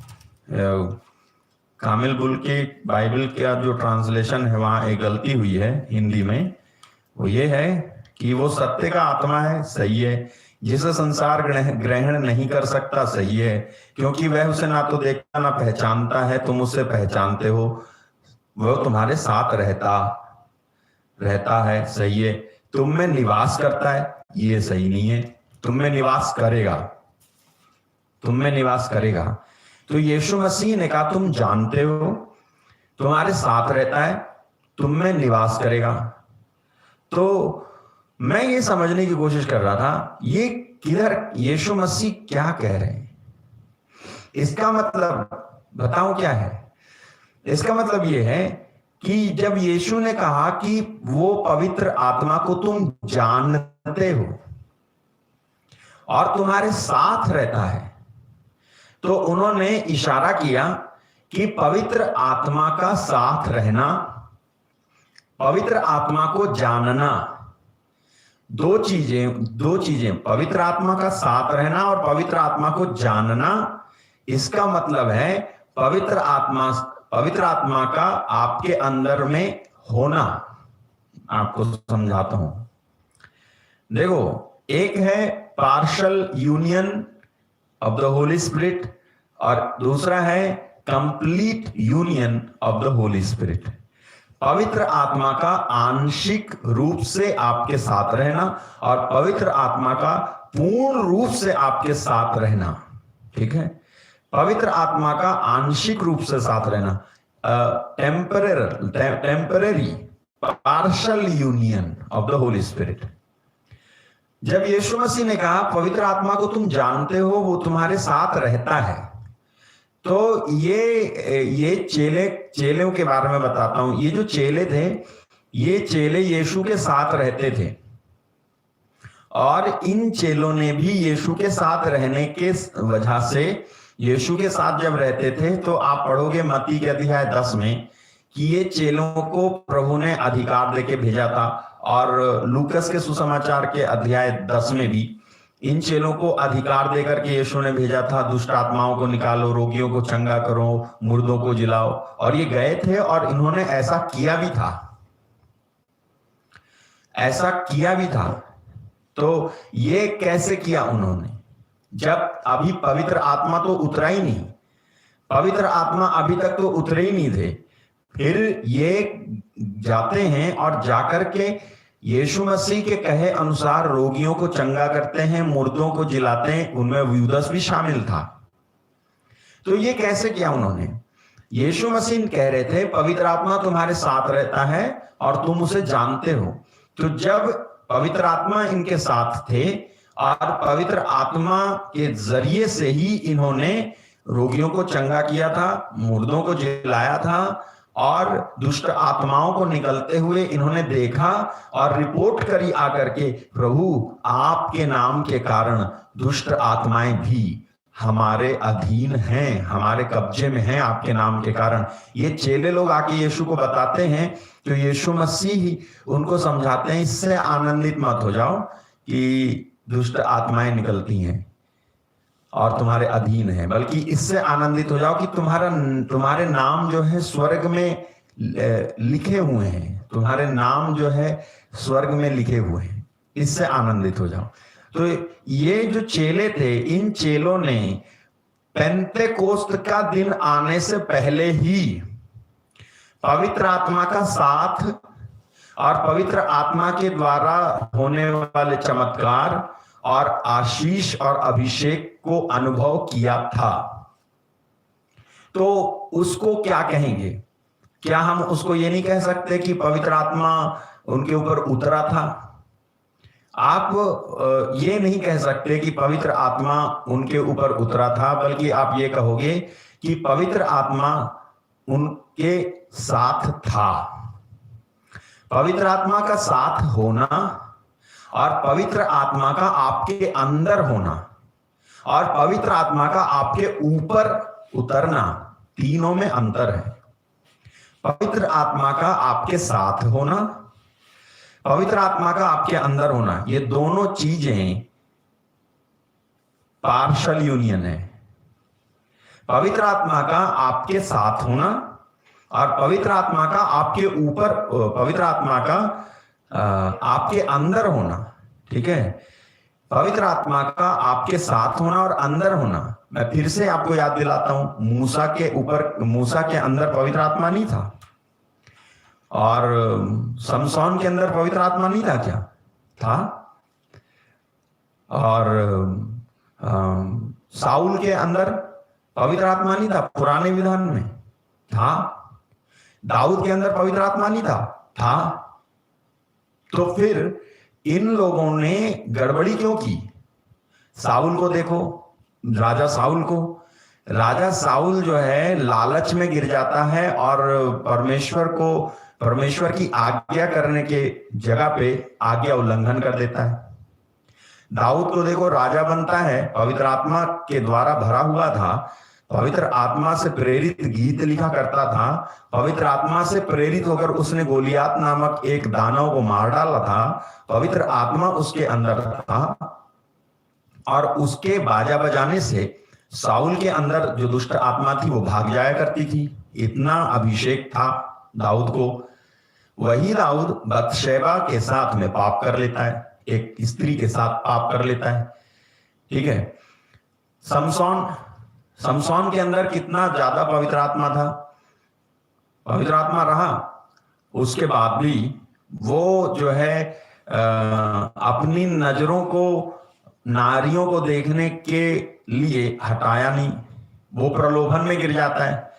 कामिल बुल के बाइबल का जो ट्रांसलेशन है वहां एक गलती हुई है हिंदी में। वो ये है कि वो सत्य का आत्मा है, सही है, जिसे संसार ग्रहण नहीं कर सकता, सही है, क्योंकि वह उसे ना तो देखता ना पहचानता है, तुम उसे पहचानते हो, वह तुम्हारे साथ रहता है, सही है। तुम में निवास करता है, ये सही नहीं है, तुम में निवास करेगा, तुम में निवास करेगा। तो यीशु मसीह ने कहा तुम जानते हो, तुम्हारे साथ रहता है, तुम में निवास करेगा। तो मैं ये समझने की कोशिश कर रहा था ये किधर यीशु मसीह क्या कह रहे हैं। इसका मतलब बताऊं क्या है? इसका मतलब ये है कि जब यीशु ने कहा कि वो पवित्र आत्मा को तुम जानते हो और तुम्हारे साथ रहता है, तो उन्होंने इशारा किया कि पवित्र आत्मा का साथ रहना, पवित्र आत्मा को जानना, दो चीजें, पवित्र आत्मा का साथ रहना और पवित्र आत्मा को जानना। इसका मतलब है पवित्र आत्मा का आपके अंदर में होना। आपको समझाता हूं, देखो, एक है partial union of the holy spirit और दूसरा है complete union of the holy spirit. पवित्र आत्मा का आंशिक रूप से आपके साथ रहना और पवित्र आत्मा का पूर्ण रूप से आपके साथ रहना। ठीक है, पवित्र आत्मा का आंशिक रूप से साथ रहना, temporary partial union of the holy spirit. जब यीशु मसीह ने कहा पवित्र आत्मा को तुम जानते हो, वो तुम्हारे साथ रहता है, तो ये चेलों के बारे में बताता हूं। ये जो चेले थे, ये चेले यीशु के साथ रहते थे और इन चेलों ने भी यीशु के साथ रहने के वजह से, यीशु के साथ जब रहते थे, तो आप पढ़ोगे मत्ती के अध्याय 10 में कि ये चेलों को प्रभु ने अधिकार देके भेजा था, और लूकस के सुसमाचार के अध्याय 10 में भी इन चेलों को अधिकार देकर के यीशु ने भेजा था, दुष्ट आत्माओं को निकालो, रोगियों को चंगा करो, मुर्दों को जिलाओ। और ये गए थे और इन्होंने ऐसा किया भी था। तो ये कैसे किया उन्होंने, जब अभी पवित्र आत्मा तो उतरा ही नहीं, पवित्र आत्मा अभी तक तो उतरे ही नहीं थे। फिर ये जाते हैं और जाकर के यीशु मसीह के कहे अनुसार रोगियों को चंगा करते हैं, मुर्दों को जिलाते हैं, उनमें यूदास भी शामिल था। तो ये कैसे किया उन्होंने? यीशु मसीह कह रहे थे पवित्र आत्मा तुम्हारे साथ रहता है और तुम उसे जानते हो। तो जब पवित्र आत्मा इनके साथ थे और पवित्र आत्मा के जरिए से ही इन्होंने रोगियों को चंगा किया था, मुर्दों को जिलाया था और दुष्ट आत्माओं को निकलते हुए इन्होंने देखा और रिपोर्ट करी आकर के, प्रभु आपके नाम के कारण दुष्ट आत्माएं भी हमारे अधीन हैं, हमारे कब्जे में हैं आपके नाम के कारण। ये चेले लोग आके यीशु को बताते हैं, तो यीशु मसीह ही उनको समझाते हैं, इससे आनंदित मत हो जाओ कि दुष्ट आत्माएं निकलती हैं और तुम्हारे अधीन है, बल्कि इससे आनंदित हो जाओ कि तुम्हारे नाम जो है स्वर्ग में लिखे हुए हैं, तुम्हारे नाम जो है स्वर्ग में लिखे हुए हैं, इससे आनंदित हो जाओ। तो ये जो चेले थे, इन चेलों ने पेंतेकोस्त का दिन आने से पहले ही पवित्र आत्मा का साथ और पवित्र आत्मा के द्वारा होने वाले चमत्कार और आशीष और अभिषेक को अनुभव किया था। तो उसको क्या कहेंगे? क्या हम उसको ये नहीं कह सकते कि पवित्र आत्मा उनके ऊपर उतरा था? आप ये नहीं कह सकते कि पवित्र आत्मा उनके ऊपर उतरा था, बल्कि आप ये कहोगे कि पवित्र आत्मा उनके साथ था। पवित्र आत्मा का साथ होना और पवित्र आत्मा का आपके अंदर होना और पवित्र आत्मा का आपके ऊपर उतरना, तीनों में अंतर है। पवित्र आत्मा का आपके साथ होना, पवित्र आत्मा का आपके अंदर होना, ये दोनों चीजें पार्शल यूनियन है। पवित्र आत्मा का आपके साथ होना और पवित्र आत्मा का आपके ऊपर, पवित्र आत्मा का आपके अंदर होना। ठीक है, पवित्र आत्मा का आपके साथ होना और अंदर होना। मैं फिर से आपको याद दिलाता हूं, मूसा के अंदर पवित्र आत्मा नहीं था और समसौन के अंदर पवित्र आत्मा नहीं था। क्या था? और साउल के अंदर पवित्र आत्मा नहीं था, पुराने विधान में था। दाऊद के अंदर पवित्र आत्मा नहीं था। तो फिर इन लोगों ने गड़बड़ी क्यों की? साउल को देखो, राजा साउल जो है लालच में गिर जाता है और परमेश्वर की आज्ञा करने के जगह पे आज्ञा उल्लंघन कर देता है। दाऊद को देखो, राजा बनता है, पवित्र आत्मा के द्वारा भरा हुआ था, पवित्र आत्मा से प्रेरित गीत लिखा करता था, पवित्र आत्मा से प्रेरित होकर उसने गोलियात नामक एक दानव को मार डाला था, पवित्र आत्मा उसके अंदर था और उसके बाजा बजाने से साउल के अंदर जो दुष्ट आत्मा थी वो भाग जाया करती थी। इतना अभिषेक था दाऊद को। वही दाऊद बत्शेबा के साथ में पाप कर लेता है, एक स्त्री के साथ पाप कर लेता है। ठीक है, समसौन के अंदर कितना ज्यादा पवित्र आत्मा था, पवित्र आत्मा रहा, उसके बाद भी वो जो है अपनी नजरों को नारियों को देखने के लिए हटाया नहीं, वो प्रलोभन में गिर जाता है।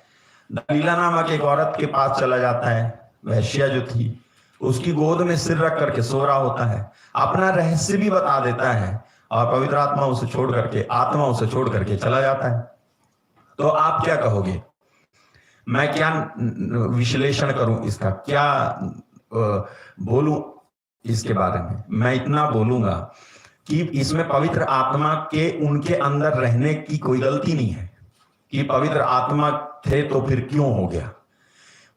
दलीला नामक एक औरत के पास चला जाता है, वैश्या जो थी, उसकी गोद में सिर रख करके सो रहा होता है, अपना रहस्य भी बता देता है और पवित्र आत्मा उसे छोड़ करके चला जाता है। तो आप क्या कहोगे? मैं क्या विश्लेषण करूं इसका, क्या बोलूं इसके बारे में? मैं इतना बोलूंगा कि इसमें पवित्र आत्मा के उनके अंदर रहने की कोई गलती नहीं है कि पवित्र आत्मा थे तो फिर क्यों हो गया।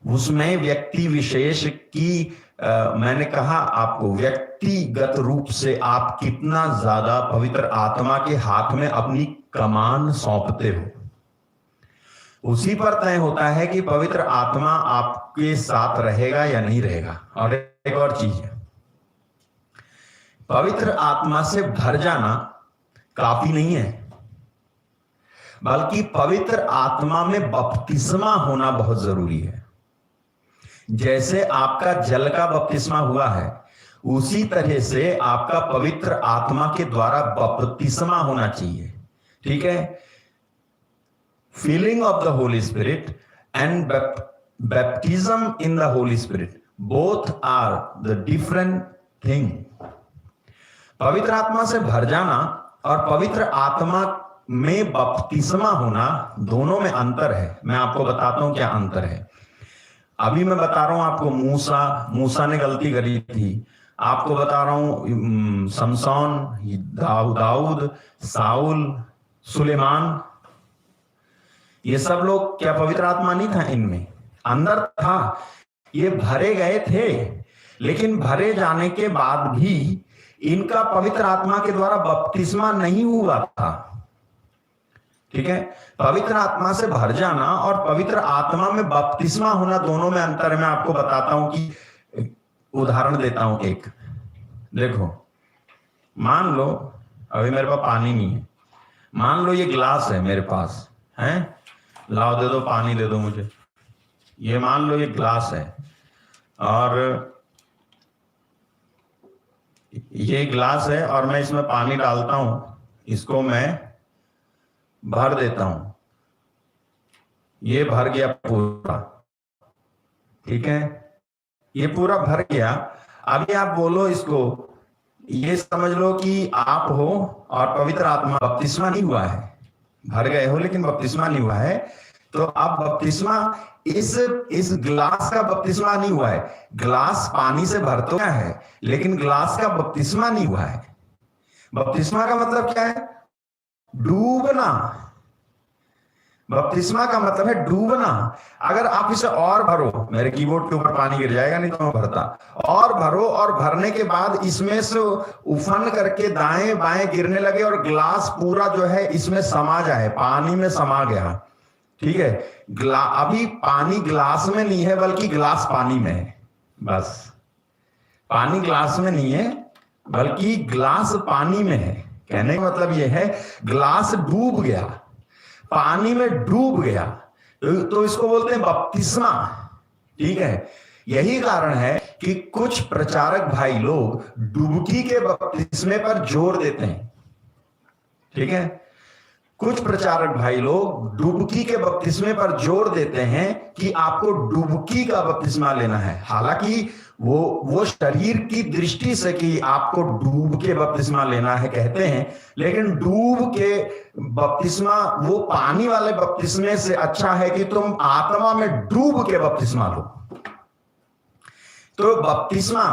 उसमें व्यक्ति विशेष की मैंने कहा आपको, व्यक्तिगत रूप से आप कितना ज्यादा पवित्र आत्मा के हाथ में अपनी कमान सौंपते हो, उसी पर तय होता है कि पवित्र आत्मा आपके साथ रहेगा या नहीं रहेगा। और एक और चीज है, पवित्र आत्मा से भर जाना काफी नहीं है, बल्कि पवित्र आत्मा में बपतिस्मा होना बहुत जरूरी है। जैसे आपका जल का बपतिस्मा हुआ है, उसी तरह से आपका पवित्र आत्मा के द्वारा बपतिस्मा होना चाहिए। ठीक है, filling of the Holy Spirit and baptism in the Holy Spirit, both are the different thing. पवित्र आत्मा से भर जाना और पवित्र आत्मा में बपतिस्मा होना, दोनों में अंतर है। मैं आपको बताता हूं क्या अंतर है। अभी मैं बता रहा हूं आपको, मूसा ने गलती करी थी। आपको बता रहा हूं समसौन, दाऊद, साउल, सुलेमान, ये सब लोग, क्या पवित्र आत्मा नहीं था इनमें? अंदर था, ये भरे गए थे, लेकिन भरे जाने के बाद भी इनका पवित्र आत्मा के द्वारा बपतिस्मा नहीं हुआ था। ठीक है, पवित्र आत्मा से भर जाना और पवित्र आत्मा में बपतिस्मा होना, दोनों में अंतर है। मैं आपको बताता हूं कि उदाहरण देता हूं एक। देखो, मान लो अभी मेरे पास पानी नहीं है, मान लो ये गिलास है मेरे पास, है, लाओ दे दो पानी, दे दो मुझे। ये मान लो ये गिलास है और ये गिलास है और मैं इसमें पानी डालता हूं, इसको मैं भर देता हूं, ये भर गया पूरा। ठीक है, ये पूरा भर गया। अभी आप बोलो इसको, ये समझ लो कि आप हो और पवित्र आत्मा, बपतिस्मा नहीं हुआ है, भर गए हो लेकिन बपतिस्मा नहीं हुआ है। तो अब बपतिस्मा, इस गिलास का बपतिस्मा नहीं हुआ है। गिलास पानी से भर तो गया है, लेकिन गिलास का बपतिस्मा नहीं हुआ है। बपतिस्मा का मतलब क्या है? डूबना। बपतिस्मा का मतलब है डूबना। अगर आप इसे और भरो, मेरे कीबोर्ड के ऊपर पानी गिर जाएगा, नहीं तो मैं भरता, और भरो, और भरने के बाद इसमें से उफन करके दाएं बाएं गिरने लगे और गिलास पूरा जो है इसमें समा जाए, पानी में समा गया। ठीक है, अभी पानी गिलास में नहीं है, बल्कि गिलास पानी में है। बस, पानी गिलास में नहीं है, बल्कि गिलास पानी में है। कहने का मतलब यह है, गिलास डूब गया, पानी में डूब गया, तो इसको बोलते हैं बपतिस्मा। ठीक है, यही कारण है कि कुछ प्रचारक भाई लोग डुबकी के बपतिस्मे पर जोर देते हैं। ठीक है, कुछ प्रचारक भाई लोग डुबकी के बपतिस्मे पर जोर देते हैं कि आपको डुबकी का बपतिस्मा लेना है। हालांकि वो शरीर की दृष्टि से कि आपको डूब के बपतिस्मा लेना है कहते हैं, लेकिन डूब के बपतिस्मा वो पानी वाले बपतिस्मे से अच्छा है कि तुम आत्मा में डूब के बपतिस्मा लो। तो बपतिस्मा,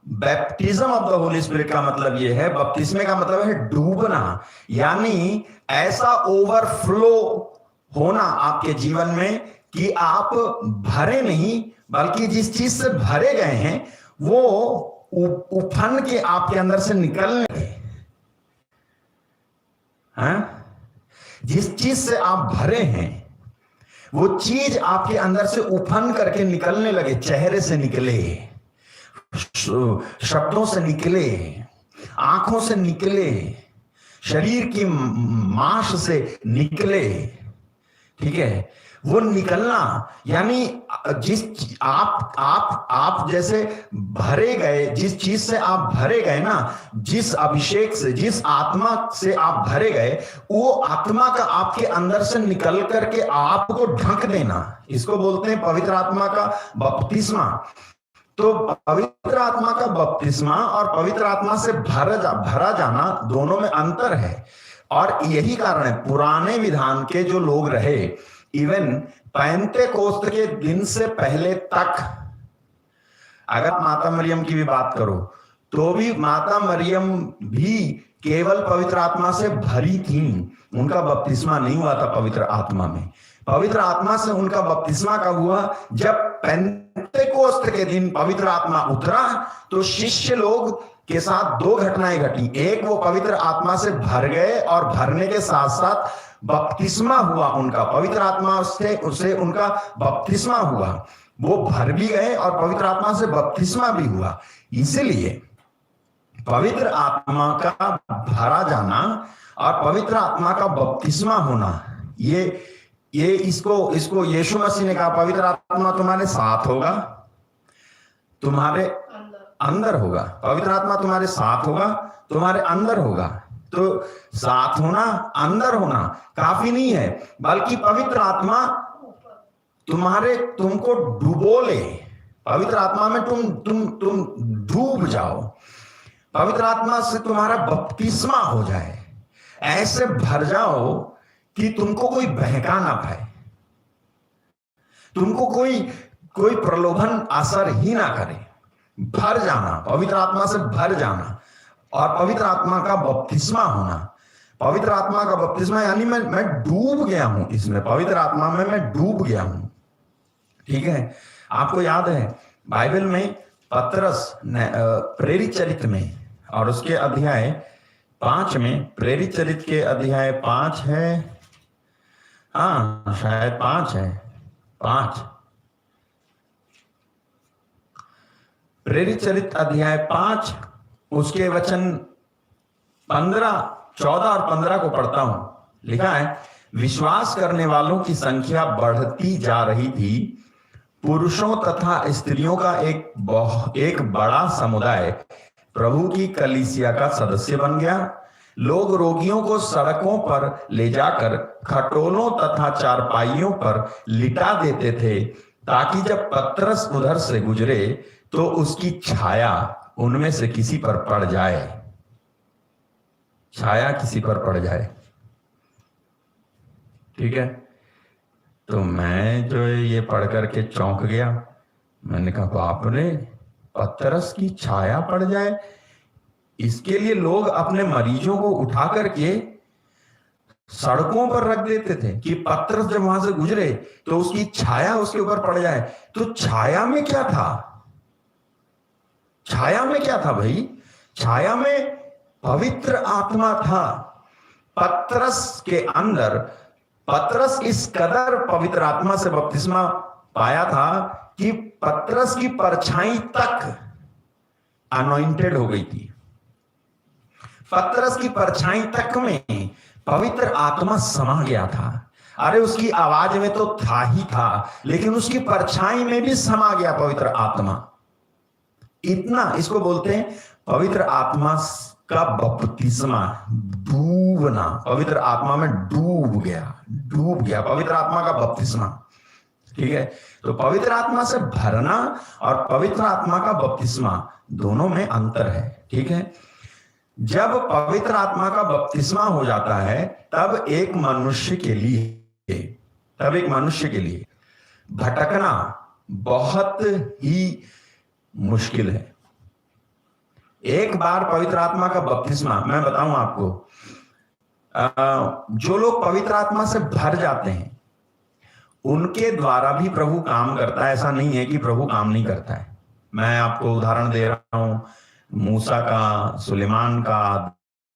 baptism of the holy spirit का मतलब यह है, बपतिस्मे का मतलब है डूबना, यानी ऐसा ओवरफ्लो होना आपके जीवन में कि आप भरे नहीं, बल्कि जिस चीज से भरे गए हैं वो उफन के आपके अंदर से निकलने लगे। जिस चीज से आप भरे हैं वो चीज आपके अंदर से उफन करके निकलने लगे। चेहरे से निकले, शब्दों से निकले, आंखों से निकले, शरीर की मांस से निकले। ठीक है, वो निकलना यानी जिस आप जैसे भरे गए, जिस चीज से आप भरे गए ना, जिस अभिषेक से, जिस आत्मा से आप भरे गए, वो आत्मा का आपके अंदर से निकल करके आपको ढक देना, इसको बोलते हैं पवित्र आत्मा का बपतिस्मा। तो पवित्र आत्मा का बपतिस्मा और पवित्र आत्मा से भरा जाना, दोनों में अंतर है। और यही कारण है पुराने विधान के जो लोग रहे, इवन पेंतेकोस्त के दिन से पहले तक, अगर माता मरियम की भी बात करो तो भी माता मरियम भी केवल पवित्र आत्मा से भरी थी, उनका बपतिस्मा नहीं हुआ था पवित्र आत्मा में। पवित्र आत्मा से उनका बपतिस्मा का हुआ जब पेंतेकोस्त के दिन पवित्र आत्मा उतरा, तो शिष्य लोग के साथ दो घटनाएं घटी। एक, वो पवित्र आत्मा से भर गए और भरने के साथ साथ बपतिस्मा हुआ उनका, पवित्र आत्मा से उसे उनका बपतिस्मा हुआ, वो भर भी गए और पवित्र आत्मा से बपतिस्मा भी हुआ। इसलिए पवित्र आत्मा का भरा जाना और पवित्र आत्मा का बपतिस्मा होना, ये इसको यीशु मसीह ने कहा, पवित्र आत्मा तुम्हारे साथ होगा, तुम्हारे अंदर होगा। पवित्र आत्मा तुम्हारे साथ होगा, तुम्हारे अंदर होगा। तो साथ होना, अंदर होना काफी नहीं है, बल्कि पवित्र आत्मा तुमको डुबो ले, पवित्र आत्मा में तुम डूब जाओ, पवित्र आत्मा से तुम्हारा बपतिस्मा हो जाए, ऐसे भर जाओ कि तुमको कोई बहका ना पाए, तुमको कोई कोई प्रलोभन असर ही ना करे। भर जाना, पवित्र आत्मा से भर जाना और पवित्र आत्मा का बपतिस्मा होना। पवित्र आत्मा का बपतिस्मा यानी मैं डूब गया हूं इसमें, पवित्र आत्मा में मैं डूब गया हूं। ठीक है, आपको याद है बाइबल में पतरस प्रेरित चरित्र में और उसके अध्याय 5 में, प्रेरित चरित्र के अध्याय 5 है, हाँ शायद 5 है, 5 प्रेरित चरित्र अध्याय 5 उसके वचन 15, 14 और 15 को पढ़ता हूं। लिखा है, विश्वास करने वालों की संख्या बढ़ती जा रही थी। पुरुषों तथा स्त्रियों का एक बड़ा समुदाय प्रभु की कलीसिया का सदस्य बन गया। लोग रोगियों को सड़कों पर ले जाकर खटोलों तथा चारपाइयों पर लिटा देते थे, ताकि जब पतरस उधर से गुजरे तो उसकी छाया उनमें से किसी पर पड़ जाए। छाया किसी पर पड़ जाए। ठीक है, तो मैं जो ये पढ़ करके चौंक गया। मैंने कहा बाप रे, पतरस की छाया पड़ जाए, इसके लिए लोग अपने मरीजों को उठा करके सड़कों पर रख देते थे कि पतरस जब वहां से गुजरे तो उसकी छाया उसके ऊपर पड़ जाए। तो छाया में क्या था? छाया में क्या था भाई? छाया में पवित्र आत्मा था पतरस के अंदर। पतरस इस कदर पवित्र आत्मा से बपतिस्मा पाया था कि पतरस की परछाई तक अनॉइंटेड हो गई थी। पतरस की परछाई तक में पवित्र आत्मा समा गया था। अरे उसकी आवाज में तो था ही था, लेकिन उसकी परछाई में भी समा गया पवित्र आत्मा। इतना, इसको बोलते हैं पवित्र आत्मा का बपतिस्मा, डूबना। पवित्र आत्मा में डूब गया पवित्र आत्मा का बपतिस्मा। ठीक है, तो पवित्र आत्मा से भरना और पवित्र आत्मा का बपतिस्मा दोनों में अंतर है। ठीक है, जब पवित्र आत्मा का बपतिस्मा हो जाता है तब एक मनुष्य के लिए भटकना बहुत ही मुश्किल है। एक बार पवित्र आत्मा का बपतिस्मा, मैं बताऊं आपको, जो लोग पवित्र आत्मा से भर जाते हैं उनके द्वारा भी प्रभु काम करता है। ऐसा नहीं है कि प्रभु काम नहीं करता है। मैं आपको उदाहरण दे रहा हूं, मूसा का, सुलेमान का,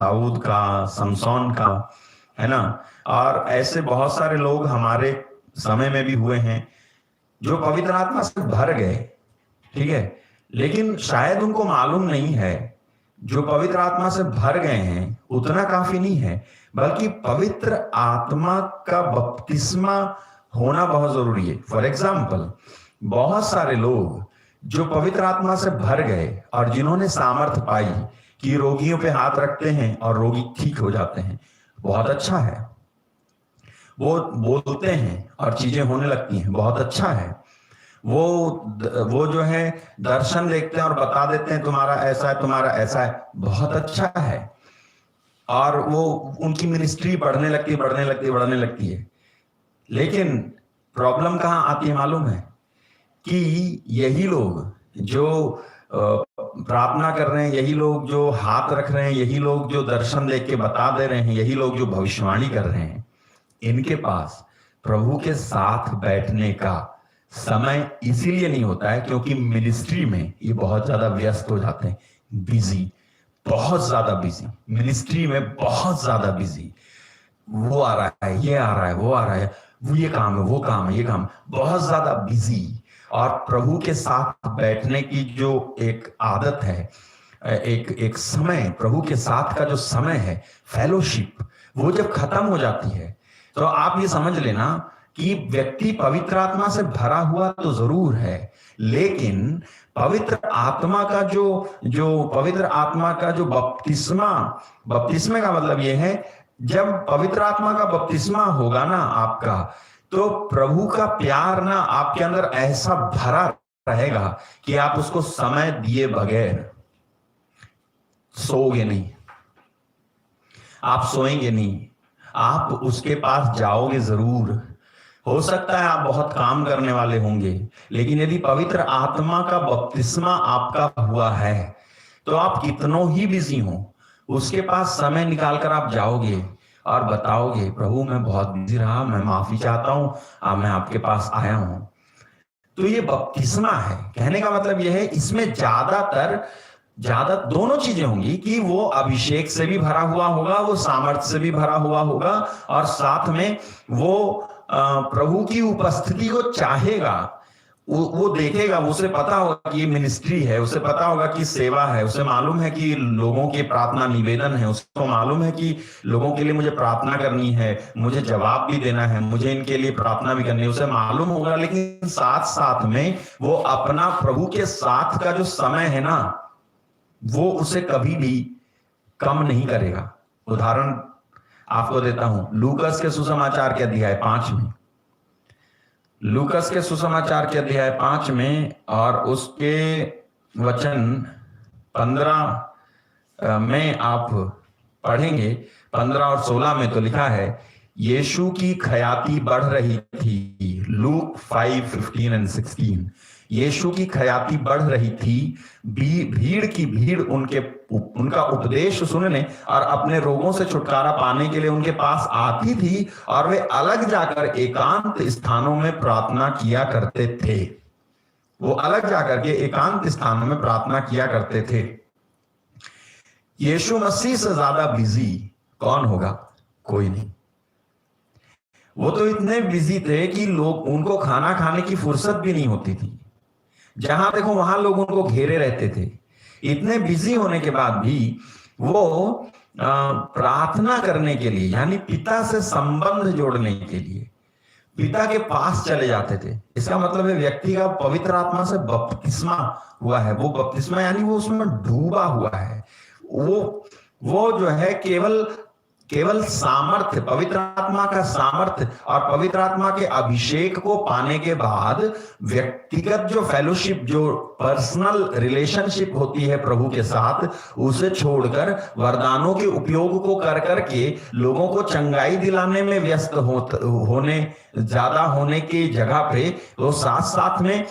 दाऊद का, समसौन का, है ना। और ऐसे बहुत सारे लोग हमारे समय में भी हुए हैं जो पवित्र आत्मा से भर गए। ठीक है, लेकिन शायद उनको मालूम नहीं है जो पवित्र आत्मा से भर गए हैं उतना काफी नहीं है, बल्कि पवित्र आत्मा का बपतिस्मा होना बहुत जरूरी है। फॉर एग्जाम्पल, बहुत सारे लोग जो पवित्र आत्मा से भर गए और जिन्होंने सामर्थ्य पाई कि रोगियों पे हाथ रखते हैं और रोगी ठीक हो जाते हैं, बहुत अच्छा है। वो बोलते हैं और चीजें होने लगती हैं, बहुत अच्छा है। वो जो है दर्शन देखते हैं और बता देते हैं तुम्हारा ऐसा है, तुम्हारा ऐसा है, बहुत अच्छा है। और वो उनकी मिनिस्ट्री बढ़ने लगती है। लेकिन प्रॉब्लम कहाँ आती है मालूम है? कि यही लोग जो प्रार्थना कर रहे हैं, यही लोग जो हाथ रख रहे हैं, यही लोग जो दर्शन देख के बता दे रहे हैं, यही लोग जो भविष्यवाणी कर रहे हैं, इनके पास प्रभु के साथ बैठने का समय इसीलिए नहीं होता है क्योंकि मिनिस्ट्री में ये बहुत ज्यादा व्यस्त हो जाते हैं, बिजी, बहुत ज्यादा बिजी, मिनिस्ट्री में बहुत ज्यादा बिजी। वो आ रहा है, ये आ रहा है, वो आ रहा है, वो ये काम है, वो काम है, ये काम, बहुत ज्यादा बिजी। और प्रभु के साथ बैठने की जो एक आदत है, एक समय, प्रभु के साथ का जो समय है, फेलोशिप, वो जब खत्म हो जाती है तो आप ये समझ लेना कि व्यक्ति पवित्र आत्मा से भरा हुआ तो जरूर है, लेकिन पवित्र आत्मा का जो पवित्र आत्मा का जो बपतिस्मे का मतलब ये है, जब पवित्र आत्मा का बपतिस्मा होगा ना आपका, तो प्रभु का प्यार ना आपके अंदर ऐसा भरा रहेगा कि आप उसको समय दिए बगैर सोओगे नहीं, आप सोएंगे नहीं, आप उसके पास जाओगे जरूर। हो सकता है आप बहुत काम करने वाले होंगे, लेकिन यदि पवित्र आत्मा का बपतिस्मा आपका हुआ है तो आप कितनों ही बिजी हो, उसके पास समय निकालकर आप जाओगे और बताओगे, प्रभु मैं बहुत बिजी रहा, मैं माफी चाहता हूं, अब मैं आपके पास आया हूं। तो ये बपतिस्मा है। कहने का मतलब यह है, इसमें ज्यादा दोनों चीजें होंगी कि वो अभिषेक से भी भरा हुआ होगा, वो सामर्थ्य से भी भरा हुआ होगा, और साथ में वो प्रभु की उपस्थिति को चाहेगा, वो देखेगा, उसे पता होगा कि ये मिनिस्ट्री है, उसे पता होगा कि सेवा है, उसे मालूम है कि लोगों के प्रार्थना निवेदन है, उसको मालूम है कि लोगों के लिए मुझे प्रार्थना करनी है, मुझे जवाब भी देना है, मुझे इनके लिए प्रार्थना भी करनी है, उसे मालूम होगा। लेकिन साथ साथ में वो अपना प्रभु के साथ का जो समय है ना, वो उसे कभी भी कम नहीं करेगा। उदाहरण आपको देता हूं, लूकस के सुसमाचार के अध्याय 5 में, लूकस के सुसमाचार के अध्याय 5 में और उसके वचन 15 में आप पढ़ेंगे, 15 और 16 में तो लिखा है, यीशु की खयाती बढ़ रही थी। लूक 5:15 और 16। यीशु की खयाती बढ़ रही थी, भीड़ की भीड़ उनका उपदेश सुनने और अपने रोगों से छुटकारा पाने के लिए उनके पास आती थी, और वे अलग जाकर एकांत स्थानों में प्रार्थना किया करते थे। वो अलग जाकर के एकांत स्थानों में प्रार्थना किया करते थे। यीशु मसीह से ज्यादा बिजी कौन होगा? कोई नहीं। वो तो इतने बिजी थे कि लोग, उनको खाना खाने की फुर्सत भी नहीं होती थी, जहां देखो वहां लोग उनको घेरे रहते थे। इतने बिजी होने के बाद भी वो प्रार्थना करने के लिए, यानी पिता से संबंध जोड़ने के लिए पिता के पास चले जाते थे। इसका मतलब है व्यक्ति का पवित्र आत्मा से बपतिस्मा हुआ है। वो बपतिस्मा यानी वो उसमें डूबा हुआ है। वो जो है केवल सामर्थ्य, पवित्र आत्मा का सामर्थ्य और पवित्र आत्मा के अभिषेक को पाने के बाद व्यक्तिगत जो फेलोशिप, जो पर्सनल रिलेशनशिप होती है प्रभु के साथ, उसे छोड़कर वरदानों के उपयोग को कर करके लोगों को चंगाई दिलाने में व्यस्त ज्यादा होने की जगह पे वो साथ साथ में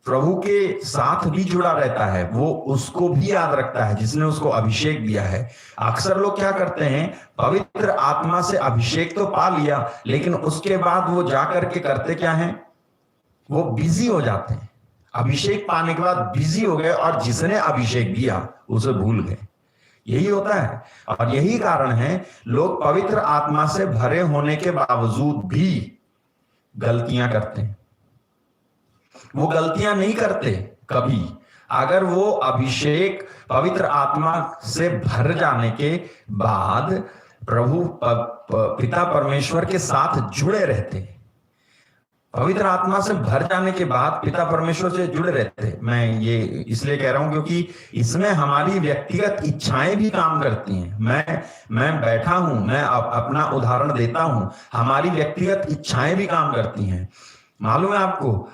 प्रभु के साथ भी जुड़ा रहता है। वो उसको भी याद रखता है जिसने उसको अभिषेक दिया है। अक्सर लोग क्या करते हैं, पवित्र आत्मा से अभिषेक तो पा लिया, लेकिन उसके बाद वो जाकर के करते क्या है, वो बिजी हो जाते हैं। अभिषेक पाने के बाद बिजी हो गए और जिसने अभिषेक दिया उसे भूल गए। यही होता है, और यही कारण है लोग पवित्र आत्मा से भरे होने के बावजूद भी गलतियां करते हैं। वो गलतियां नहीं करते कभी, अगर वो अभिषेक पवित्र आत्मा से भर जाने के बाद प्रभु पिता परमेश्वर के साथ जुड़े रहते। पवित्र आत्मा से भर जाने के बाद पिता परमेश्वर से जुड़े रहते। मैं ये इसलिए कह रहा हूं क्योंकि इसमें हमारी व्यक्तिगत इच्छाएं भी काम करती हैं। मैं बैठा हूं, मैं अपना उदाहरण देता हूं, हमारी व्यक्तिगत इच्छाएं भी काम करती हैं। मालूम है आपको,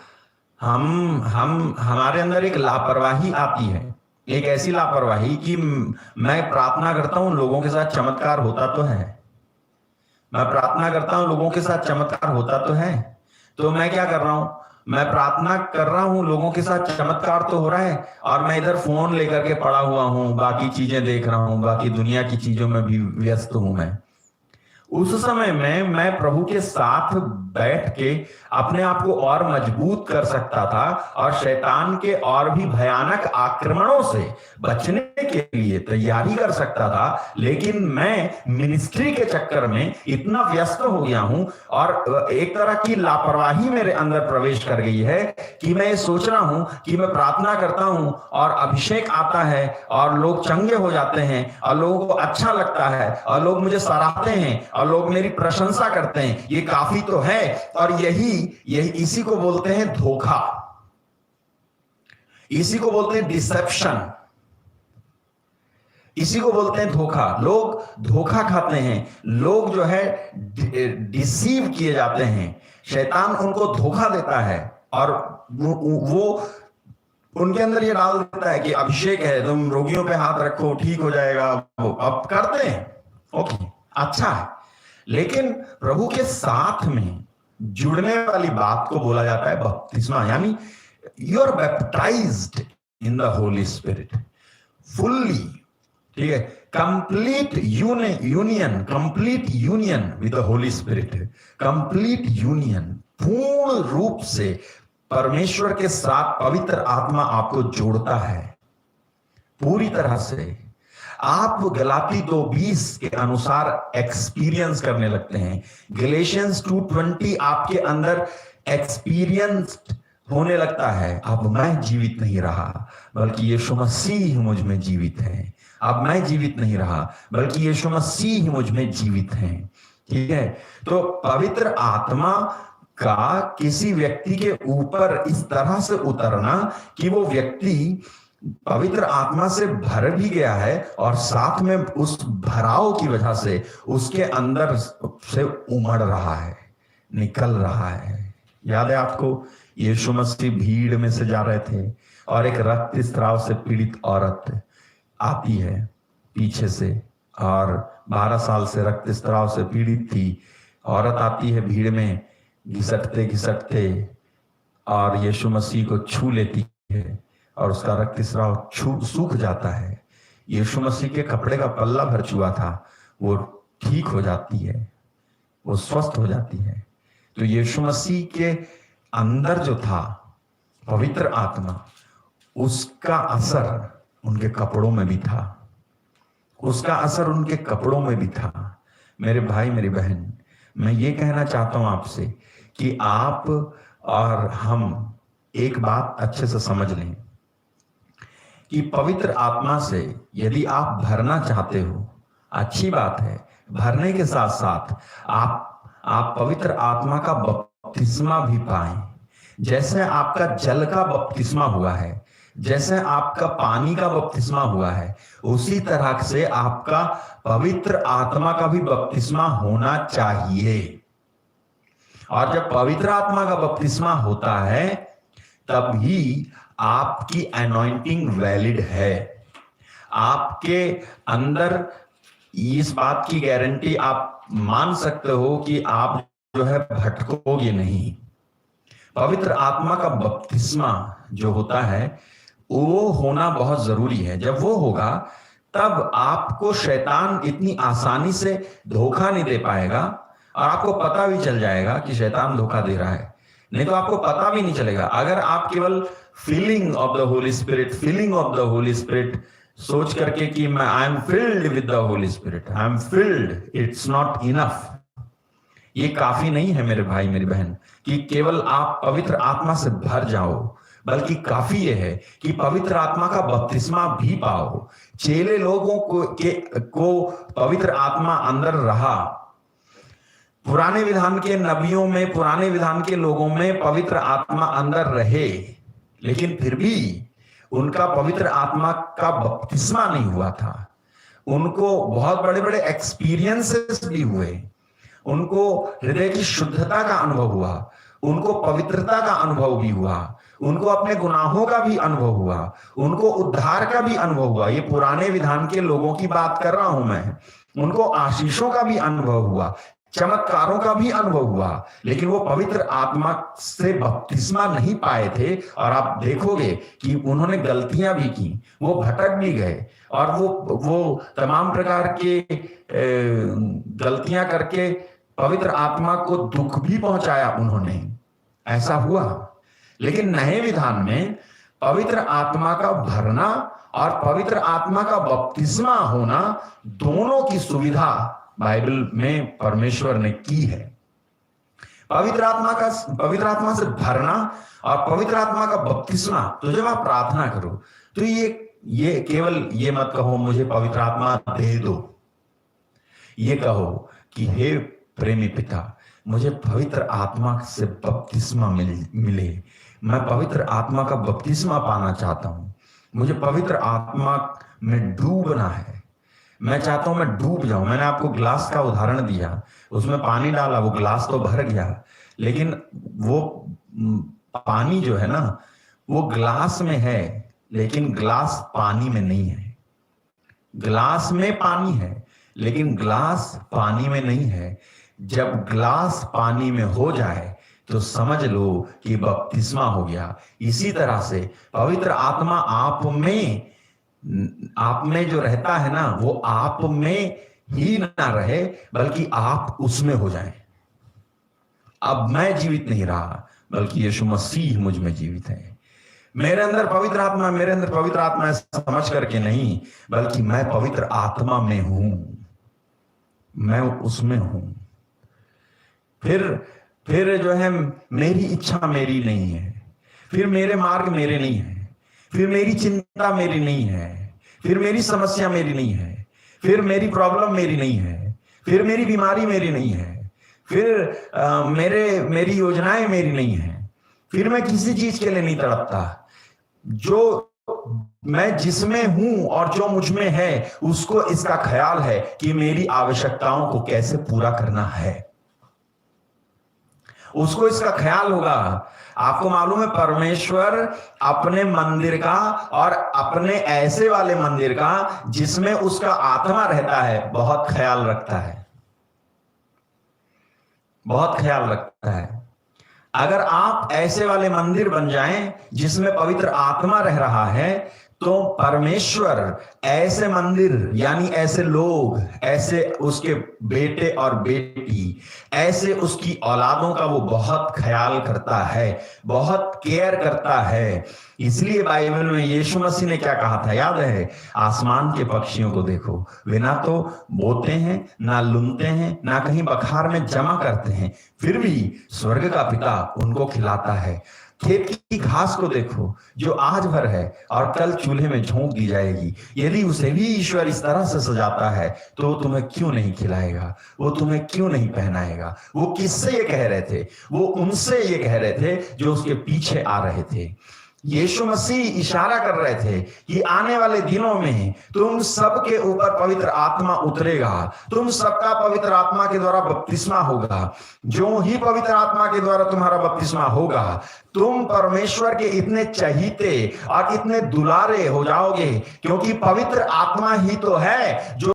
हमारे अंदर एक लापरवाही आती है, एक ऐसी लापरवाही कि मैं प्रार्थना करता हूं, लोगों के साथ चमत्कार होता तो है। मैं प्रार्थना करता हूं, लोगों के साथ चमत्कार होता तो है। तो मैं क्या कर रहा हूं, मैं प्रार्थना कर रहा हूं, लोगों के साथ चमत्कार तो हो रहा है, और मैं इधर फोन लेकर के पड़ा हुआ हूं, बाकी चीजें देख रहा हूं, बाकी दुनिया की चीजों में भी व्यस्त हूं। मैं उस समय में मैं प्रभु के साथ बैठ के अपने आप को और मजबूत कर सकता था और शैतान के और भी भयानक आक्रमणों से बचने के लिए तैयारी कर सकता था। लेकिन मैं मिनिस्ट्री के चक्कर में इतना व्यस्त हो गया हूं और एक तरह की लापरवाही मेरे अंदर प्रवेश कर गई है कि मैं ये सोच रहा हूं कि मैं प्रार्थना करता हूं और अभिषेक आता है और लोग चंगे हो जाते हैं और लोगों को अच्छा लगता है और लोग मुझे सराहते हैं और लोग मेरी प्रशंसा करते हैं, ये काफी तो है। और यही इसी को बोलते हैं धोखा, इसी को बोलते हैं डिसेप्शन, इसी को बोलते हैं धोखा। लोग धोखा खाते हैं, लोग जो है डिसीव किए जाते हैं। शैतान उनको धोखा देता है और वो उनके अंदर ये डाल देता है कि अभिषेक है, तुम रोगियों पे हाथ रखो ठीक हो जाएगा। वो अब करते हैं, ओके, अच्छा है, लेकिन प्रभु के साथ में जुड़ने वाली बात को बोला जाता है बपतिस्मा, यानी you are baptised in the holy spirit fully, ठीक है, complete union, complete union with the holy spirit, complete union, पूर्ण रूप से परमेश्वर के साथ पवित्र आत्मा आपको जोड़ता है पूरी तरह से। आप गलाती 2:20 के अनुसार एक्सपीरियंस करने लगते हैं। गलेशियंस 2:20 आपके अंदर एक्सपीरियंस होने लगता है। अब मैं जीवित नहीं रहा बल्कि यीशु मसीह मुझ में जीवित है। अब मैं जीवित नहीं रहा बल्कि यीशु मसीह मुझ में जीवित है, ठीक है। तो पवित्र आत्मा का किसी व्यक्ति के ऊपर इस तरह से उतरना कि वो व्यक्ति पवित्र आत्मा से भर भी गया है और साथ में उस भराव की वजह से उसके अंदर से उमड़ रहा है, निकल रहा है। याद है आपको, यीशु मसीह भीड़ में से जा रहे थे और एक रक्तस्राव से पीड़ित औरत आती है पीछे से, और 12 साल से रक्तस्राव से पीड़ित थी औरत आती है भीड़ में घिसटते घिसटते और यीशु मसीह को छू लेती है और उसका रक्तस्राव सूख जाता है। यीशु मसीह के कपड़े का पल्ला भर चुका था, वो ठीक हो जाती है, वो स्वस्थ हो जाती है। तो यीशु मसीह के अंदर जो था पवित्र आत्मा, उसका असर उनके कपड़ों में भी था, उसका असर उनके कपड़ों में भी था। मेरे भाई मेरी बहन, मैं ये कहना चाहता हूं आपसे कि आप और हम एक बात अच्छे से समझ लें कि पवित्र आत्मा से यदि आप भरना चाहते हो, अच्छी बात है, भरने के साथ साथ आप पवित्र आत्मा का बपतिस्मा भी पाएं। जैसे आपका जल का बपतिस्मा हुआ है, जैसे आपका पानी का बपतिस्मा हुआ है, उसी तरह से आपका पवित्र आत्मा का भी बपतिस्मा होना चाहिए। और जब पवित्र आत्मा का बपतिस्मा होता है तभी आपकी अनॉइंटिंग वैलिड है। आपके अंदर इस बात की गारंटी आप मान सकते हो कि आप जो है भटकोगे नहीं। पवित्र आत्मा का बपतिस्मा जो होता है वो होना बहुत जरूरी है। जब वो होगा तब आपको शैतान इतनी आसानी से धोखा नहीं दे पाएगा और आपको पता भी चल जाएगा कि शैतान धोखा दे रहा है। नहीं तो आपको पता भी नहीं चलेगा। अगर आप केवल feeling of the holy spirit सोच करके कि मैं I am filled with the holy spirit, I am field, it's not enough. ये काफी नहीं है मेरे भाई मेरी बहन कि केवल आप पवित्र आत्मा से भर जाओ, बल्कि काफी यह है कि पवित्र आत्मा का बपतिस्मा भी पाओ। चेले लोगों को पवित्र आत्मा अंदर रहा। पुराने विधान के नबियों में, पुराने विधान के लोगों में पवित्र आत्मा अंदर रहे, लेकिन फिर भी उनका पवित्र आत्मा का बपतिस्मा नहीं हुआ था। उनको बहुत बड़े बड़े एक्सपीरियंसेस भी हुए, उनको हृदय की शुद्धता का अनुभव हुआ, उनको पवित्रता का अनुभव भी हुआ, उनको अपने गुनाहों का भी अनुभव हुआ, उनको उद्धार का भी अनुभव हुआ। ये पुराने विधान के लोगों की बात कर रहा हूं मैं। उनको आशीषों का भी अनुभव हुआ, चमत्कारों का भी अनुभव हुआ, लेकिन वो पवित्र आत्मा से बपतिस्मा नहीं पाए थे। और आप देखोगे कि उन्होंने गलतियां भी की, वो भटक भी गए और वो तमाम प्रकार के गलतियां करके पवित्र आत्मा को दुख भी पहुंचाया उन्होंने, ऐसा हुआ। लेकिन नए विधान में पवित्र आत्मा का भरना और पवित्र आत्मा का बपतिस्मा होना, दोनों की सुविधा बाइबल में परमेश्वर ने की है। पवित्र आत्मा से भरना और पवित्र आत्मा का बपतिस्मा। तो जब आप प्रार्थना करो तो ये केवल ये मत कहो मुझे पवित्र आत्मा दे दो, ये कहो कि हे प्रेमी पिता, मुझे पवित्र आत्मा से बपतिस्मा मिले। मैं पवित्र आत्मा का बपतिस्मा पाना चाहता हूं। मुझे पवित्र आत्मा में डूबना है। मैं चाहता हूं मैं डूब जाऊं। मैंने आपको ग्लास का उदाहरण दिया, उसमें पानी डाला, वो ग्लास तो भर गया, लेकिन वो पानी जो है ना, वो ग्लास में है, लेकिन ग्लास पानी में नहीं है। ग्लास में पानी है, लेकिन ग्लास पानी में नहीं है। जब ग्लास पानी में हो जाए तो समझ लो कि बपतिस्मा हो गया। इसी तरह से पवित्र आत्मा आप में जो रहता है ना, वो आप में ही ना रहे बल्कि आप उसमें हो जाएं। अब मैं जीवित नहीं रहा बल्कि यीशु मसीह मुझ में जीवित है। मेरे अंदर पवित्र आत्मा समझ करके नहीं, बल्कि मैं पवित्र आत्मा में हूं, मैं उसमें हूं। फिर जो है, मेरी इच्छा मेरी नहीं है, फिर मेरे मार्ग मेरे नहीं है, फिर मेरी चिंता मेरी नहीं है, फिर मेरी समस्या मेरी नहीं है, फिर मेरी प्रॉब्लम मेरी नहीं है, फिर मेरी बीमारी मेरी नहीं है, फिर मेरी योजनाएं मेरी नहीं है, फिर मैं किसी चीज के लिए नहीं तड़पता। जो मैं जिसमें हूं और जो मुझ में है उसको इसका ख्याल है कि मेरी आवश्यकताओं को कैसे पूरा करना है, उसको इसका ख्याल होगा। आपको मालूम है, परमेश्वर अपने मंदिर का और अपने ऐसे वाले मंदिर का जिसमें उसका आत्मा रहता है बहुत ख्याल रखता है, बहुत ख्याल रखता है। अगर आप ऐसे वाले मंदिर बन जाएं जिसमें पवित्र आत्मा रह रहा है, तो परमेश्वर ऐसे मंदिर यानी ऐसे लोग, ऐसे उसके बेटे और बेटी, ऐसे उसकी औलादों का वो बहुत ख्याल करता है, बहुत केयर करता है। इसलिए बाइबल में यीशु मसीह ने क्या कहा था याद है? आसमान के पक्षियों को देखो, वे ना तो बोते हैं, ना लुनते हैं, ना कहीं बखार में जमा करते हैं, फिर भी स्वर्ग का पिता उनको खिलाता है। खेत की घास को देखो जो आज भर है और कल चूल्हे में झोंक दी जाएगी। यदि उसे भी ईश्वर इस तरह से सजाता है तो वो तुम्हें क्यों नहीं खिलाएगा, वो तुम्हें क्यों नहीं पहनाएगा। वो किससे ये कह रहे थे? वो उनसे ये कह रहे थे जो उसके पीछे आ रहे थे। यीशु मसीह इशारा कर रहे थे कि आने वाले दिनों में तुम सबके ऊपर पवित्र आत्मा उतरेगा, तुम सबका पवित्र आत्मा के द्वारा बपतिस्मा होगा। जो ही पवित्र आत्मा के द्वारा तुम्हारा बपतिस्मा होगा, तुम परमेश्वर के इतने चहीते और इतने दुलारे हो जाओगे, क्योंकि पवित्र आत्मा ही तो है जो,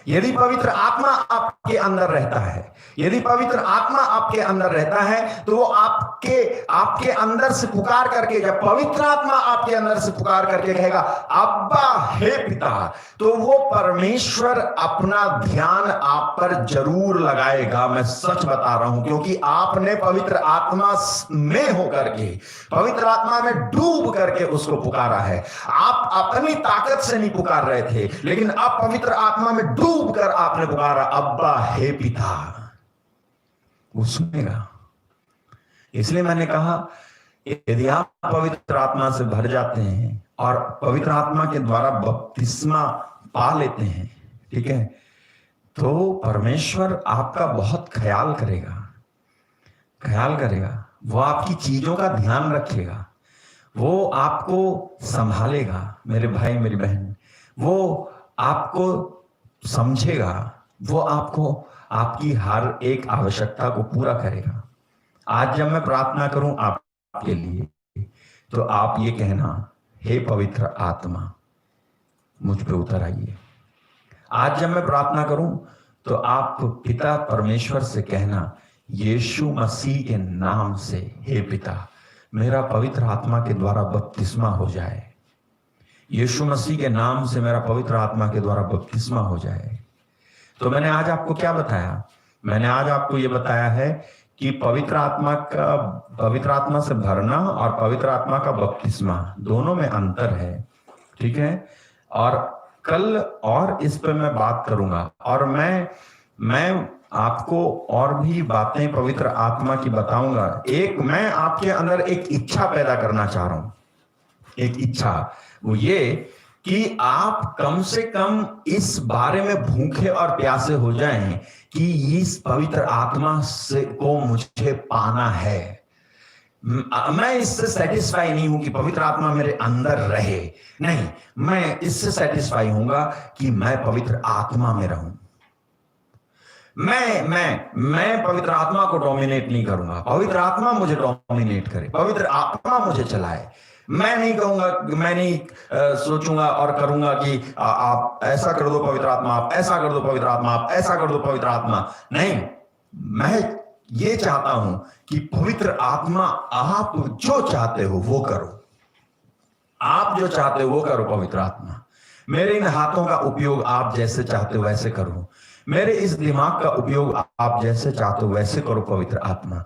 यदि पवित्र आत्मा आपके अंदर रहता है, यदि पवित्र आत्मा आपके अंदर रहता है तो वो आपके अंदर से पुकार करके, जब पवित्र आत्मा आपके अंदर से पुकार करके कहेगा अब्बा हे पिता, तो वो परमेश्वर अपना ध्यान आप पर जरूर लगाएगा। मैं सच बता रहा हूं, क्योंकि आपने पवित्र आत्मा में होकर के, पवित्र आत्मा में डूब करके उसको पुकारा है। आप अपनी ताकत से नहीं पुकार रहे थे, लेकिन अब पवित्र आत्मा में डूब कर आपने पुकारा अब्बा हे पिता, वो सुनेगा। इसलिए मैंने कहा यदि आप पवित्र आत्मा से भर जाते हैं और पवित्र आत्मा के द्वारा बपतिस्मा पा लेते हैं, ठीक है, तो परमेश्वर आपका बहुत ख्याल करेगा, ख्याल करेगा। वो आपकी चीजों का ध्यान रखेगा, वो आपको संभालेगा। मेरे भाई मेरी बहन, वो आपको समझेगा, वो आपको आपकी हर एक आवश्यकता को पूरा करेगा। आज जब मैं प्रार्थना करूं आपके लिए, तो आप ये कहना हे पवित्र आत्मा मुझ पे उतर आइए। आज जब मैं प्रार्थना करूं तो आप पिता परमेश्वर से कहना यीशु मसीह के नाम से हे पिता मेरा पवित्र आत्मा के द्वारा बपतिस्मा हो जाए, यीशु मसीह के नाम से मेरा पवित्र आत्मा के द्वारा बपतिस्मा हो जाए। तो मैंने आज आपको क्या बताया? मैंने आज आपको ये बताया है कि पवित्र आत्मा से भरना और पवित्र आत्मा का बपतिस्मा दोनों में अंतर है, ठीक है। और कल और इस पे मैं बात करूंगा, और मैं आपको और भी बातें पवित्र आत्मा की बताऊंगा। मैं आपके अंदर एक इच्छा पैदा करना चाह रहा हूं, एक इच्छा, वो ये कि आप कम से कम इस बारे में भूखे और प्यासे हो जाएं कि इस पवित्र आत्मा से को मुझे पाना है। मैं इससे सेटिस्फाई नहीं हूं कि पवित्र आत्मा मेरे अंदर रहे, नहीं, मैं इससे सेटिस्फाई हूंगा कि मैं पवित्र आत्मा में रहूं। मैं पवित्र आत्मा को डोमिनेट नहीं करूंगा, पवित्र आत्मा मुझे डोमिनेट करे, पवित्र आत्मा मुझे चलाए। मैं नहीं कहूंगा, मैं नहीं सोचूंगा और करूंगा कि आप ऐसा कर दो पवित्र आत्मा, आप ऐसा कर दो पवित्र आत्मा, आप ऐसा कर दो पवित्र आत्मा। नहीं, मैं ये चाहता हूं कि पवित्र आत्मा आप जो चाहते हो वो करो, आप जो चाहते हो वो करो। पवित्र आत्मा, मेरे इन हाथों का उपयोग आप जैसे चाहते हो वैसे करो, मेरे इस दिमाग का उपयोग आप जैसे चाहते हो वैसे करो। पवित्र आत्मा,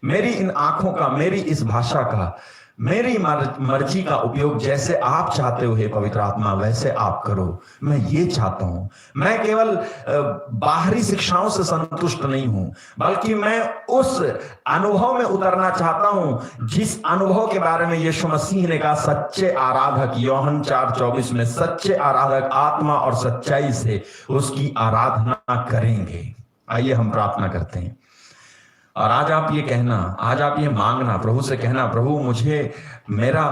मेरी इन आंखों का, मेरी इस भाषा का, मेरी मर्जी का उपयोग जैसे आप चाहते हो हे पवित्र आत्मा वैसे आप करो। मैं ये चाहता हूं। मैं केवल बाहरी शिक्षाओं से संतुष्ट नहीं हूं, बल्कि मैं उस अनुभव में उतरना चाहता हूं जिस अनुभव के बारे में यीशु मसीह ने कहा, सच्चे आराधक, यूहन्ना 4:24 में, सच्चे आराधक आत्मा और सच्चाई से उसकी आराधना करेंगे। आइए हम प्रार्थना करते हैं। और आज आप ये कहना, आज आप ये मांगना, प्रभु से कहना, प्रभु मुझे मेरा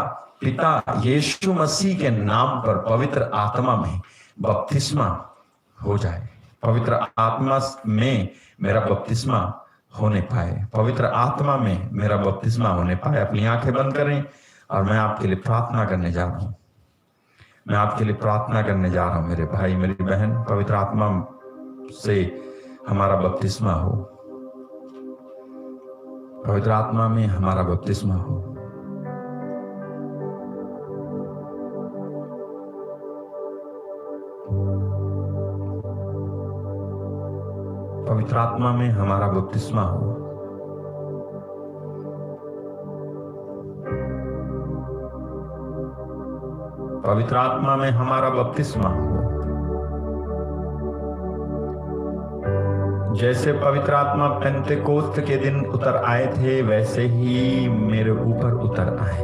पिता यीशु मसीह के नाम पर पवित्र आत्मा में बपतिस्मा हो जाए, पवित्र आत्मा में मेरा बपतिस्मा होने पाए, पवित्र आत्मा में मेरा बपतिस्मा होने पाए। अपनी आंखें बंद करें और मैं आपके लिए प्रार्थना करने जा रहा हूं। मैं आपके लिए प्रार्थना करने जा रहा हूं। मेरे भाई, मेरी बहन, पवित्र आत्मा से हमारा बपतिस्मा हो, पवित्र आत्मा में हमारा बपतिस्मा हो। पवित्र आत्मा में हमारा बपतिस्मा हो। पवित्र आत्मा में हमारा बपतिस्मा हो। जैसे पवित्र आत्मा पेंतेकोस्त के दिन उतर आए थे वैसे ही मेरे ऊपर उतर आए।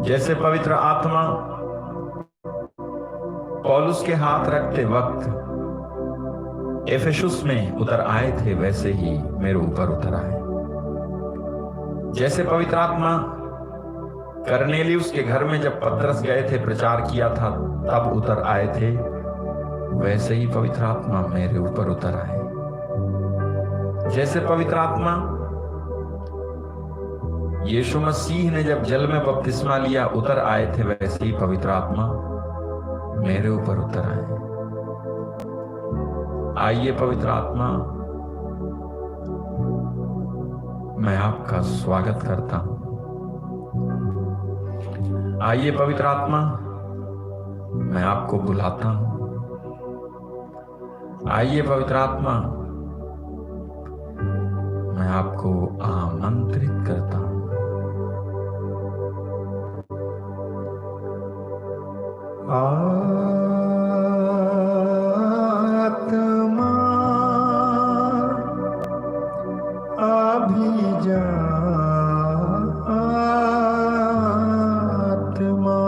जैसे पवित्र आत्मा पौलुस के हाथ रखते वक्त एफेसुस में उतर आए थे वैसे ही मेरे ऊपर उतर आए। जैसे पवित्र आत्मा करनेलियुस के घर में जब पतरस गए थे, प्रचार किया था, तब उतर आए थे, वैसे ही पवित्र आत्मा मेरे ऊपर उतर आए। जैसे पवित्र आत्मा यीशु मसीह ने जब जल में बपतिस्मा लिया उतर आए थे, वैसे ही पवित्र आत्मा मेरे ऊपर उतर आए। आइए पवित्र आत्मा, मैं आपका स्वागत करता हूं। आइए पवित्र आत्मा, मैं आपको बुलाता हूं। आइए पवित्र आत्मा, मैं आपको आमंत्रित करता हूं। आत्मा अभी जा, आत्मा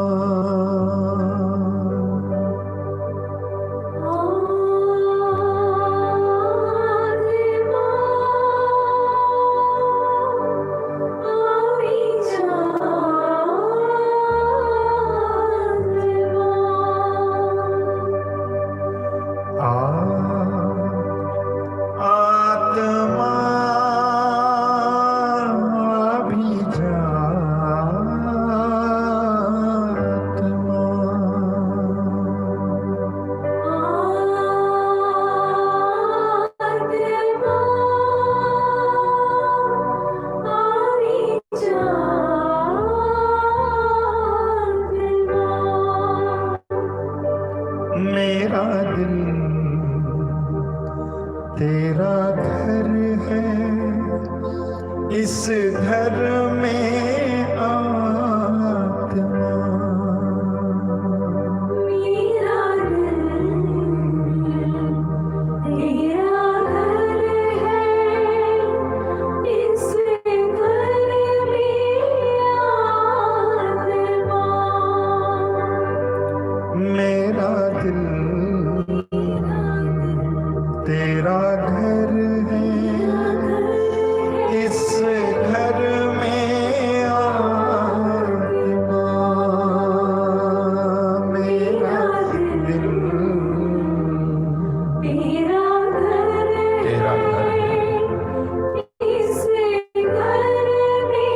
मेरा दिल तेरा घर है, इस घर में आत्मा। मेरा दिल तेरा घर है, इस घर में आत्मा। मेरा दिल तेरा घर है, इस घर में आत्मा। मेरा दिल तेरा घर तेरा घर है, इस घर में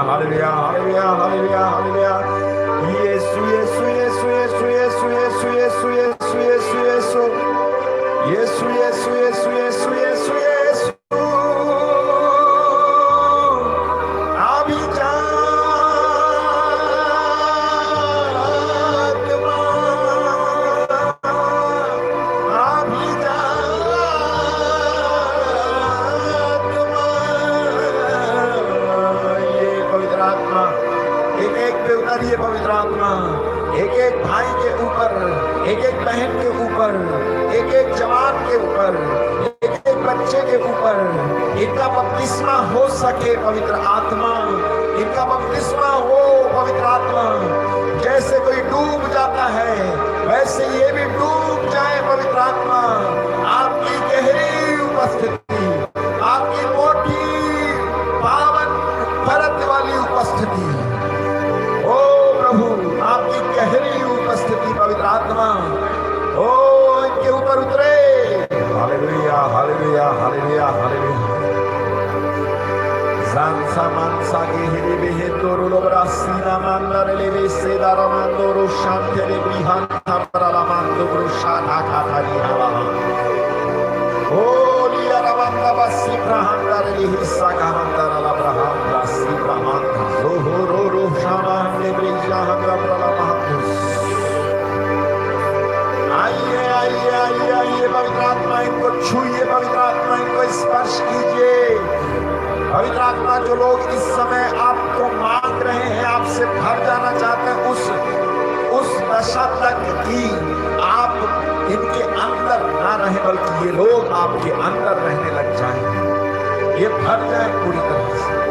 हालेलुया हालेलुया हालेलुया हालेलुया। यीशु यीशु यीशु यीशु यीशु यीशु यीशु यीशु यीशु यीशु यीशु यीशु यीशु यीशु यीशु यीशु पवित्र आत्मा एक एक भाई के ऊपर, एक एक बहन के ऊपर, एक एक जवान के ऊपर, एक एक बच्चे के ऊपर इनका बपतिस्मा हो सके पवित्र आत्मा, इनका बपतिस्मा हो पवित्र आत्मा। जैसे कोई डूब जाता है वैसे ये भी डूब जाए पवित्र आत्मा। आपकी गहरी उपस्थिति, आपकी मोटी पावन परत वाली उपस्थिति, ओ प्रभु आपकी गहरी उपस्थिति पवित्र आत्मा ओ इनके ऊपर उतरे। Hallelujah hallelujah hallelujah hallelujah. Zanza mansa ke hiri behetoro lobrasina mandare le vesse da ramando roshante le brihanta para la mando brushana katari hava. Oh liya ramanda basi prahandare le hissa kahandara la brahanda si brahanda zohoro roshama le brihanda para la mando. आइए आइए आइए आइए पवित्र आत्मा इनको छूइए, पवित्र आत्मा इनको स्पर्श कीजिए। पवित्र आत्मा जो लोग इस समय आपको मांग रहे हैं, आपसे भर जाना चाहते हैं, उस दशा तक कि आप इनके अंदर ना रहे बल्कि ये लोग आपके अंदर रहने लग जाएं, ये भर जाए पूरी तरह से।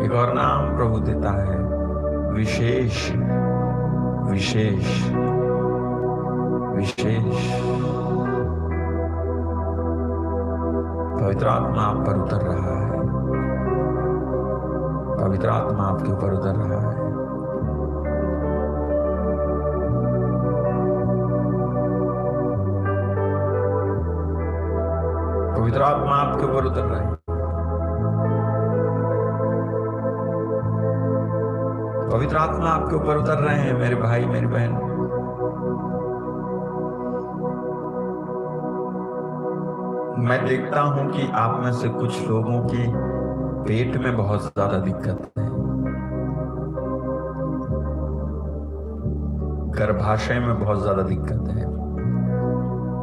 एक और नाम प्रभु देता है, विशेष विशेष विशेष। पवित्र आत्मा आप पर उतर रहा है, पवित्र आत्मा आपके ऊपर उतर रहा है। पवित्र आत्मा आपके ऊपर उतर रहा है। पवित्र आत्मा आपके ऊपर उतर रहे हैं मेरे भाई मेरी बहन। मैं देखता हूं कि आप में से कुछ लोगों की पेट में बहुत ज्यादा दिक्कत है। गर्भाशय में बहुत ज्यादा दिक्कत है,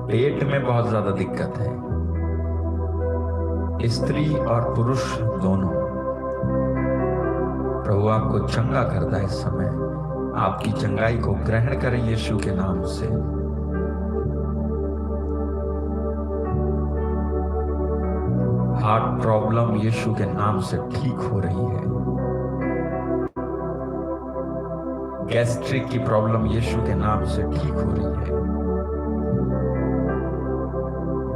पेट में बहुत ज्यादा दिक्कत है, स्त्री और पुरुष दोनों। प्रभु आपको चंगा करता है इस समय। आपकी चंगाई को ग्रहण करें यीशु के नाम से। हार्ट प्रॉब्लम यीशु के नाम से ठीक हो रही है। गैस्ट्रिक की प्रॉब्लम यीशु के नाम से ठीक हो रही है।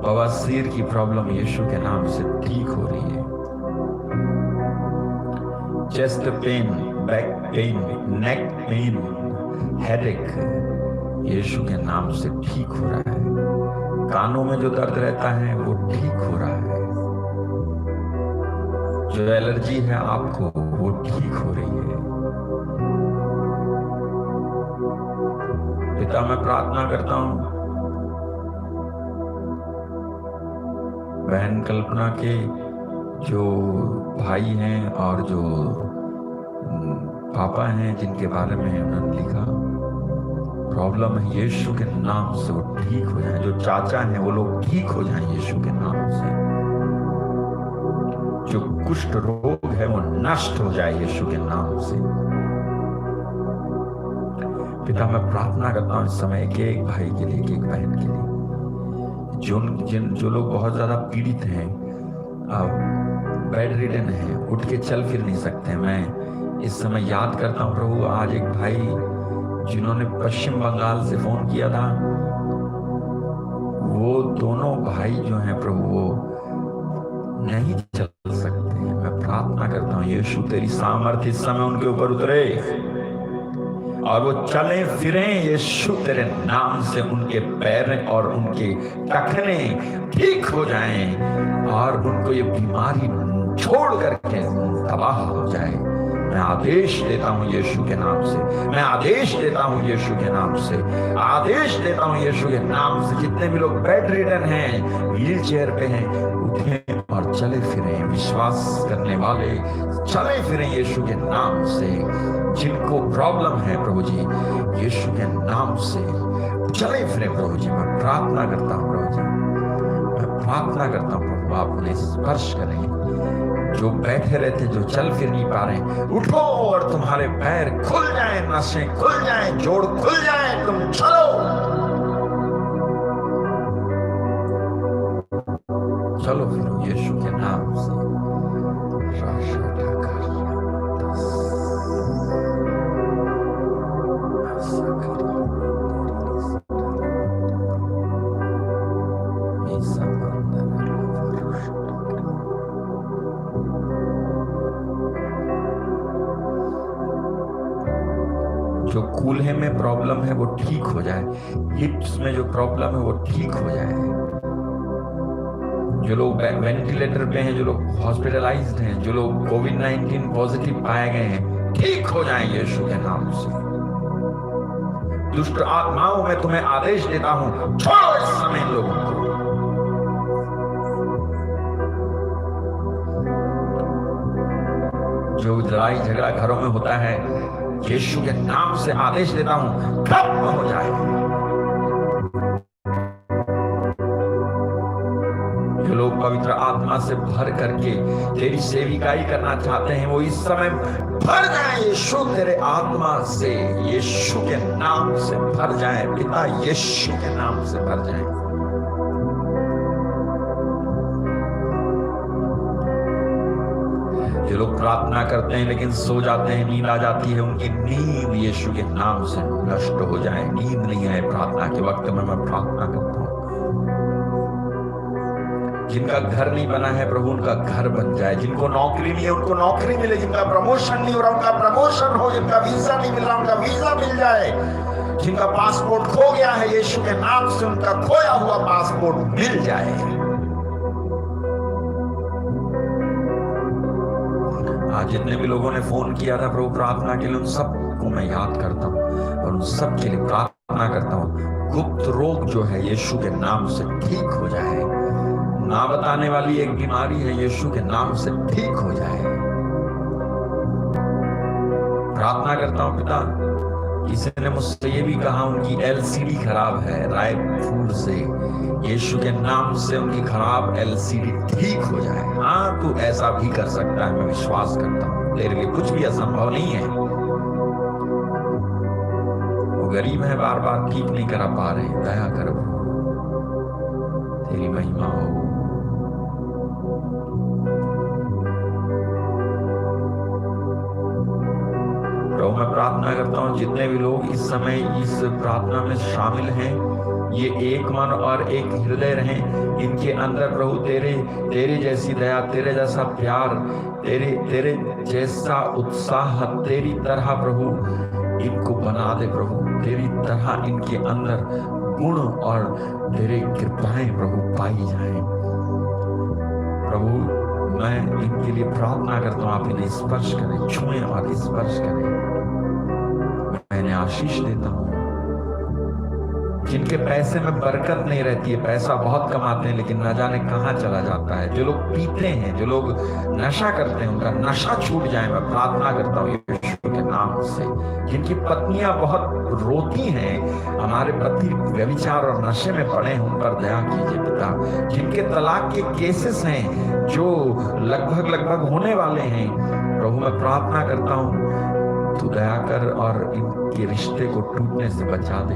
बवासीर की प्रॉब्लम यीशु के नाम से ठीक हो रही है। Chest pain, back pain, neck pain, headache Yeshu के नाम से ठीक हो रहा है। कानों में जो दर्द रहता है वो ठीक हो रहा है। जो एलर्जी है आपको वो ठीक हो रही है। पिता मैं प्रार्थना करता हूं बहन कल्पना के जो भाई हैं और जो पापा हैं जिनके बारे में उन्होंने लिखा प्रॉब्लम है, यीशु के नाम से वो ठीक हो जाएं। जो चाचा हैं वो लोग ठीक हो जाएं यीशु के नाम से। जो कुष्ठ रोग है वो नष्ट हो जाए यीशु के नाम से। पिता मैं प्रार्थना करता हूं इस समय एक एक भाई के लिए, एक एक बहन के लिए, जो लोग बहुत ज्यादा पीड़ित हैं, बेड रिडन हैं, उठ के चल फिर नहीं सकते। मैं इस समय याद करता हूं प्रभु, आज एक भाई जिन्होंने पश्चिम बंगाल से फोन किया था, वो दोनों भाई जो हैं प्रभु वो नहीं चल सकते हैं। मैं प्रार्थना करता हूं यीशु तेरी सामर्थ्य इस समय उनके ऊपर उतरे और वो चले फिरें यीशु तेरे नाम से। उनके पैर और उनके टखने ठीक हो जाएं और उनको ये बीमारी छोड़ करके तबाह हो जाए। मैं आदेश देता हूं यीशु के नाम से, मैं आदेश देता हूं यीशु के नाम से, आदेश देता हूं यीशु के नाम से। जितने भी लोग बेड रिडन हैं, व्हील चेयर पे हैं, उठें और चले फिरें। विश्वास करने वाले चले फिरें यीशु के नाम से। जिनको प्रॉब्लम है प्रभु जी यीशु के नाम से चले फिरे प्रभु जी। मैं प्रार्थना करता हूं प्रभु जी, मैं प्रार्थना करता हूं प्रभु आप उन्हें स्पर्श करें। जो बैठे रहते, जो चल फिर नहीं पा रहे, उठो और तुम्हारे पैर खुल जाएं, नसें खुल जाएं, जोड़ खुल जाएं, तुम चलो चलो फिरो यीशु के नाम से। जो कूल्हे में प्रॉब्लम है वो ठीक हो जाए, हिप्स में जो प्रॉब्लम है वो ठीक हो जाए। जो लोग वेंटिलेटर पे हैं, जो लोग हॉस्पिटलाइज्ड हैं, जो लोग कोविड-19 पॉजिटिव पाए गए हैं, ठीक हो जाएं यीशु के नाम से। दुष्ट आत्माओं में तुम्हें आदेश देता हूं, छोड़ो इस समय इन लोगों को। जो लड़ाई झगड़ा घरों में होता है, यीशु के नाम से आदेश देता हूं, खत्म हो जाए। जो लोग पवित्र आत्मा से भर करके तेरी सेविकाई करना चाहते हैं, वो इस समय भर जाए यीशु तेरे आत्मा से। यीशु के नाम से भर जाए पिता, यीशु के नाम से भर जाए। जो लोग प्रार्थना करते हैं लेकिन सो जाते हैं, नींद आ जाती है, उनकी नींद यीशु के नाम से नष्ट हो जाए। नींद नहीं आए प्रार्थना के वक्त में, मैं प्रार्थना करता हूं। जिनका घर नहीं बना है प्रभु उनका घर बन जाए। जिनको नौकरी नहीं है उनको नौकरी मिले। जिनका प्रमोशन नहीं हो रहा उनका प्रमोशन हो। जिनका वीजा नहीं मिल रहा उनका वीजा मिल जाए। जिनका पासपोर्ट खो गया है यीशु के नाम से उनका खोया हुआ पासपोर्ट मिल जाए। आज जितने भी लोगों ने फोन किया था प्रभु प्रार्थना के लिए, उन सबको मैं याद करता हूं और उन सब के लिए प्रार्थना करता हूं। गुप्त रोग जो है यीशु के नाम से ठीक हो जाए। ना बताने वाली एक बीमारी है यीशु के नाम से ठीक हो जाए। प्रार्थना करता हूं पिता, किसी ने मुझसे ये भी कहा उनकी एलसीडी खराब है, रायपुर से। यीशु के नाम से उनकी खराब एलसीडी ठीक हो जाए। हाँ, तू ऐसा भी कर सकता है, मैं विश्वास करता हूँ। तेरे लिए कुछ भी असंभव नहीं है। वो गरीब है, बार बार ठीक नहीं करा पा रहे, दया कर, तेरी महिमा हो। प्रभु मैं प्रार्थना करता हूँ जितने भी लोग इस समय इस प्रार्थना में शामिल हैं, ये एक मन और एक हृदय रहें। इनके अंदर प्रभु तेरे जैसी दया, तेरे जैसा प्यार, तेरे जैसा उत्साह, तेरी तरह प्रभु इनको बना दे प्रभु। तेरी तरह इनके अंदर गुण और तेरे कृपाएं प्रभु पाई जाएं। प्रभु मैं इनके लिए प्रार्थना करता हूँ, आप इन्हें स्पर्श करें, छुएं और स्पर्श करें। मैं इन्हें आशीष देता हूँ। जिनके पैसे में बरकत नहीं रहती है, पैसा बहुत कमाते हैं लेकिन न जाने कहाँ चला जाता है, जो लोग पीते हैं, जो लोग नशा करते हैं, उनका नशा छूट जाए, मैं प्रार्थना करता हूँ यीशु के नाम से। जिनकी पत्नियां बहुत रोती हैं, हमारे पति व्यभिचार और नशे में पड़े हैं, उन पर दया कीजिए पिता। जिनके तलाक के केसेस हैं जो लगभग होने वाले हैं, प्रभु मैं प्रार्थना करता हूँ तू दया कर और इनके रिश्ते को टूटने से बचा दे।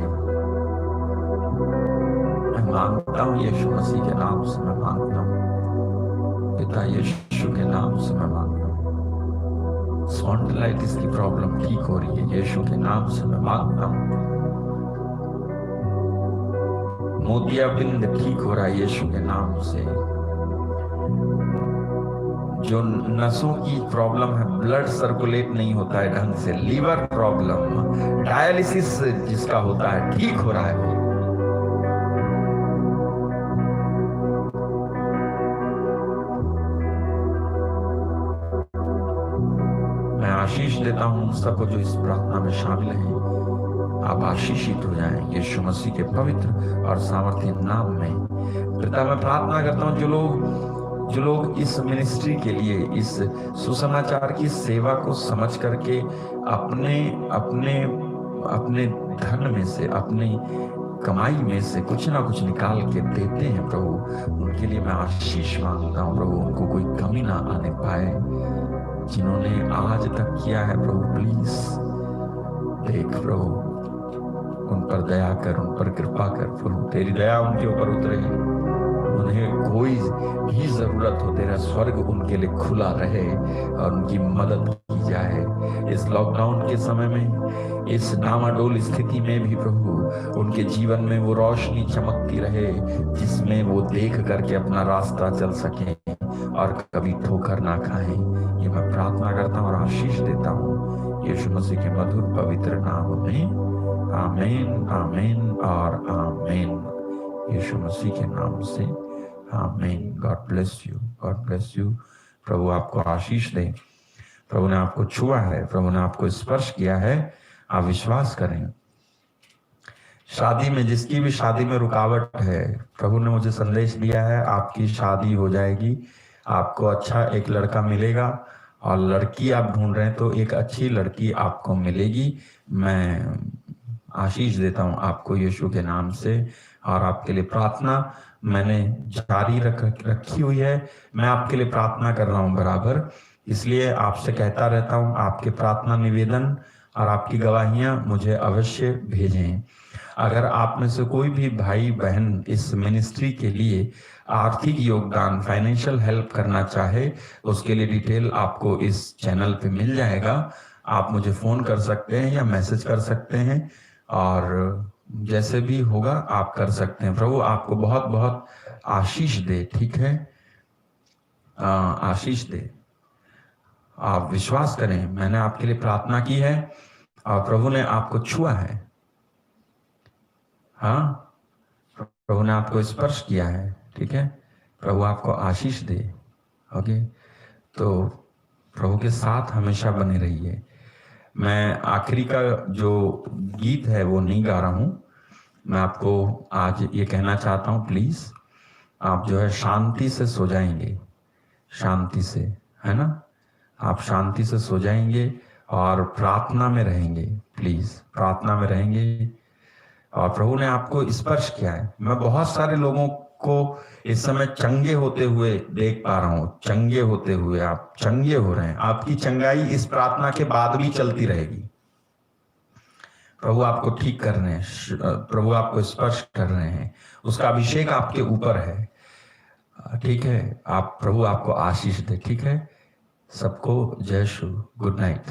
मैं मांगता हूँ यीशु मसीह के नाम से, मैं मांगता हूँ पिता, यीशु के नाम से मैं मांगता हूँ। स्पॉन्डिलाइटिस की प्रॉब्लम ठीक हो रही है, यीशु के नाम से मैं मांगता हूँ। मोतियाबिंद ठीक हो रहा है यीशु के नाम से। जो नसों की प्रॉब्लम है, ब्लड सर्कुलेट नहीं होता है ढंग से, लीवर प्रॉब्लम, डायलिसिस जिसका होता है, ठीक हो रहा है। मैं आशीष देता हूं सबको जो इस प्रार्थना में शामिल हैं। आप आशीषित हो जाएं यीशु मसीह के पवित्र और सामर्थ्य नाम में। पिता मैं प्रार्थना करता हूं जो लोग इस मिनिस्ट्री के लिए, इस सुसमाचार की सेवा को समझ करके अपने धन में से, अपनी कमाई में से कुछ ना कुछ निकाल के देते हैं प्रभु, उनके लिए मैं आशीष मांगता हूँ प्रभु। उनको कोई कमी ना आने पाए। जिन्होंने आज तक किया है प्रभु, प्लीज देख प्रभु, उन पर दया कर, उन पर कृपा कर प्रभु। तेरी दया उनके ऊपर उतरे, उन्हें कोई भी जरूरत हो, तेरा स्वर्ग उनके लिए खुला रहे और उनकी मदद की जाए। इस लॉकडाउन के समय में, इस डामाडोल स्थिति में भी प्रभु उनके जीवन में वो रोशनी चमकती रहे जिसमें वो देख करके अपना रास्ता चल सके और कभी ठोकर ना खाएं। ये मैं प्रार्थना करता हूँ और आशीष देता हूँ यीशु मसीह के मधुर पवित्र नाम में। आमीन, आमीन और आमीन। यीशु मसीह के नाम से आमीन। God bless you, God bless you. प्रभु आपको आशीष दे। प्रभु ने आपको छुआ है, प्रभु ने आपको स्पर्श किया है। आप विश्वास करें। शादी में, जिसकी भी शादी में रुकावट है, प्रभु ने मुझे संदेश दिया है, आपकी शादी हो जाएगी। आपको अच्छा एक लड़का मिलेगा, और लड़की आप ढूंढ रहे हैं तो एक अच्छी लड़की आपको मिलेगी। मैं आशीष देता हूं आपको यीशु के नाम से। और आपके लिए प्रार्थना मैंने जारी रखी हुई है। मैं आपके लिए प्रार्थना कर रहा हूं बराबर, इसलिए आपसे कहता रहता हूं, आपके प्रार्थना निवेदन और आपकी गवाहियां मुझे अवश्य भेजें। अगर आप में से कोई भी भाई बहन इस मिनिस्ट्री के लिए आर्थिक योगदान, फाइनेंशियल हेल्प करना चाहे, उसके लिए डिटेल आपको इस चैनल पे मिल जाएगा। आप मुझे फोन कर सकते हैं या मैसेज कर सकते हैं, और जैसे भी होगा आप कर सकते हैं। प्रभु आपको बहुत बहुत आशीष दे, ठीक है? आशीष दे। आप विश्वास करें, मैंने आपके लिए प्रार्थना की है और प्रभु ने आपको छुआ है। हाँ, प्रभु ने आपको स्पर्श किया है, ठीक है? प्रभु आपको आशीष दे। ओके, तो प्रभु के साथ हमेशा बने रहिए। मैं आखिरी का जो गीत है वो नहीं गा रहा हूँ। मैं आपको आज ये कहना चाहता हूँ, प्लीज आप जो है शांति से सो जाएंगे, शांति से, है ना? आप शांति से सो जाएंगे और प्रार्थना में रहेंगे, प्लीज प्रार्थना में रहेंगे। और प्रभु ने आपको स्पर्श किया है। मैं बहुत सारे लोगों को इस समय चंगे होते हुए देख पा रहा हूं, चंगे होते हुए, आप चंगे हो रहे हैं। आपकी चंगाई इस प्रार्थना के बाद भी चलती रहेगी। प्रभु आपको ठीक कर रहे हैं, प्रभु आपको स्पर्श कर रहे हैं, उसका अभिषेक आपके ऊपर है। ठीक है, आप प्रभु आपको आशीष दे। ठीक है, सबको जय शु, गुड नाइट।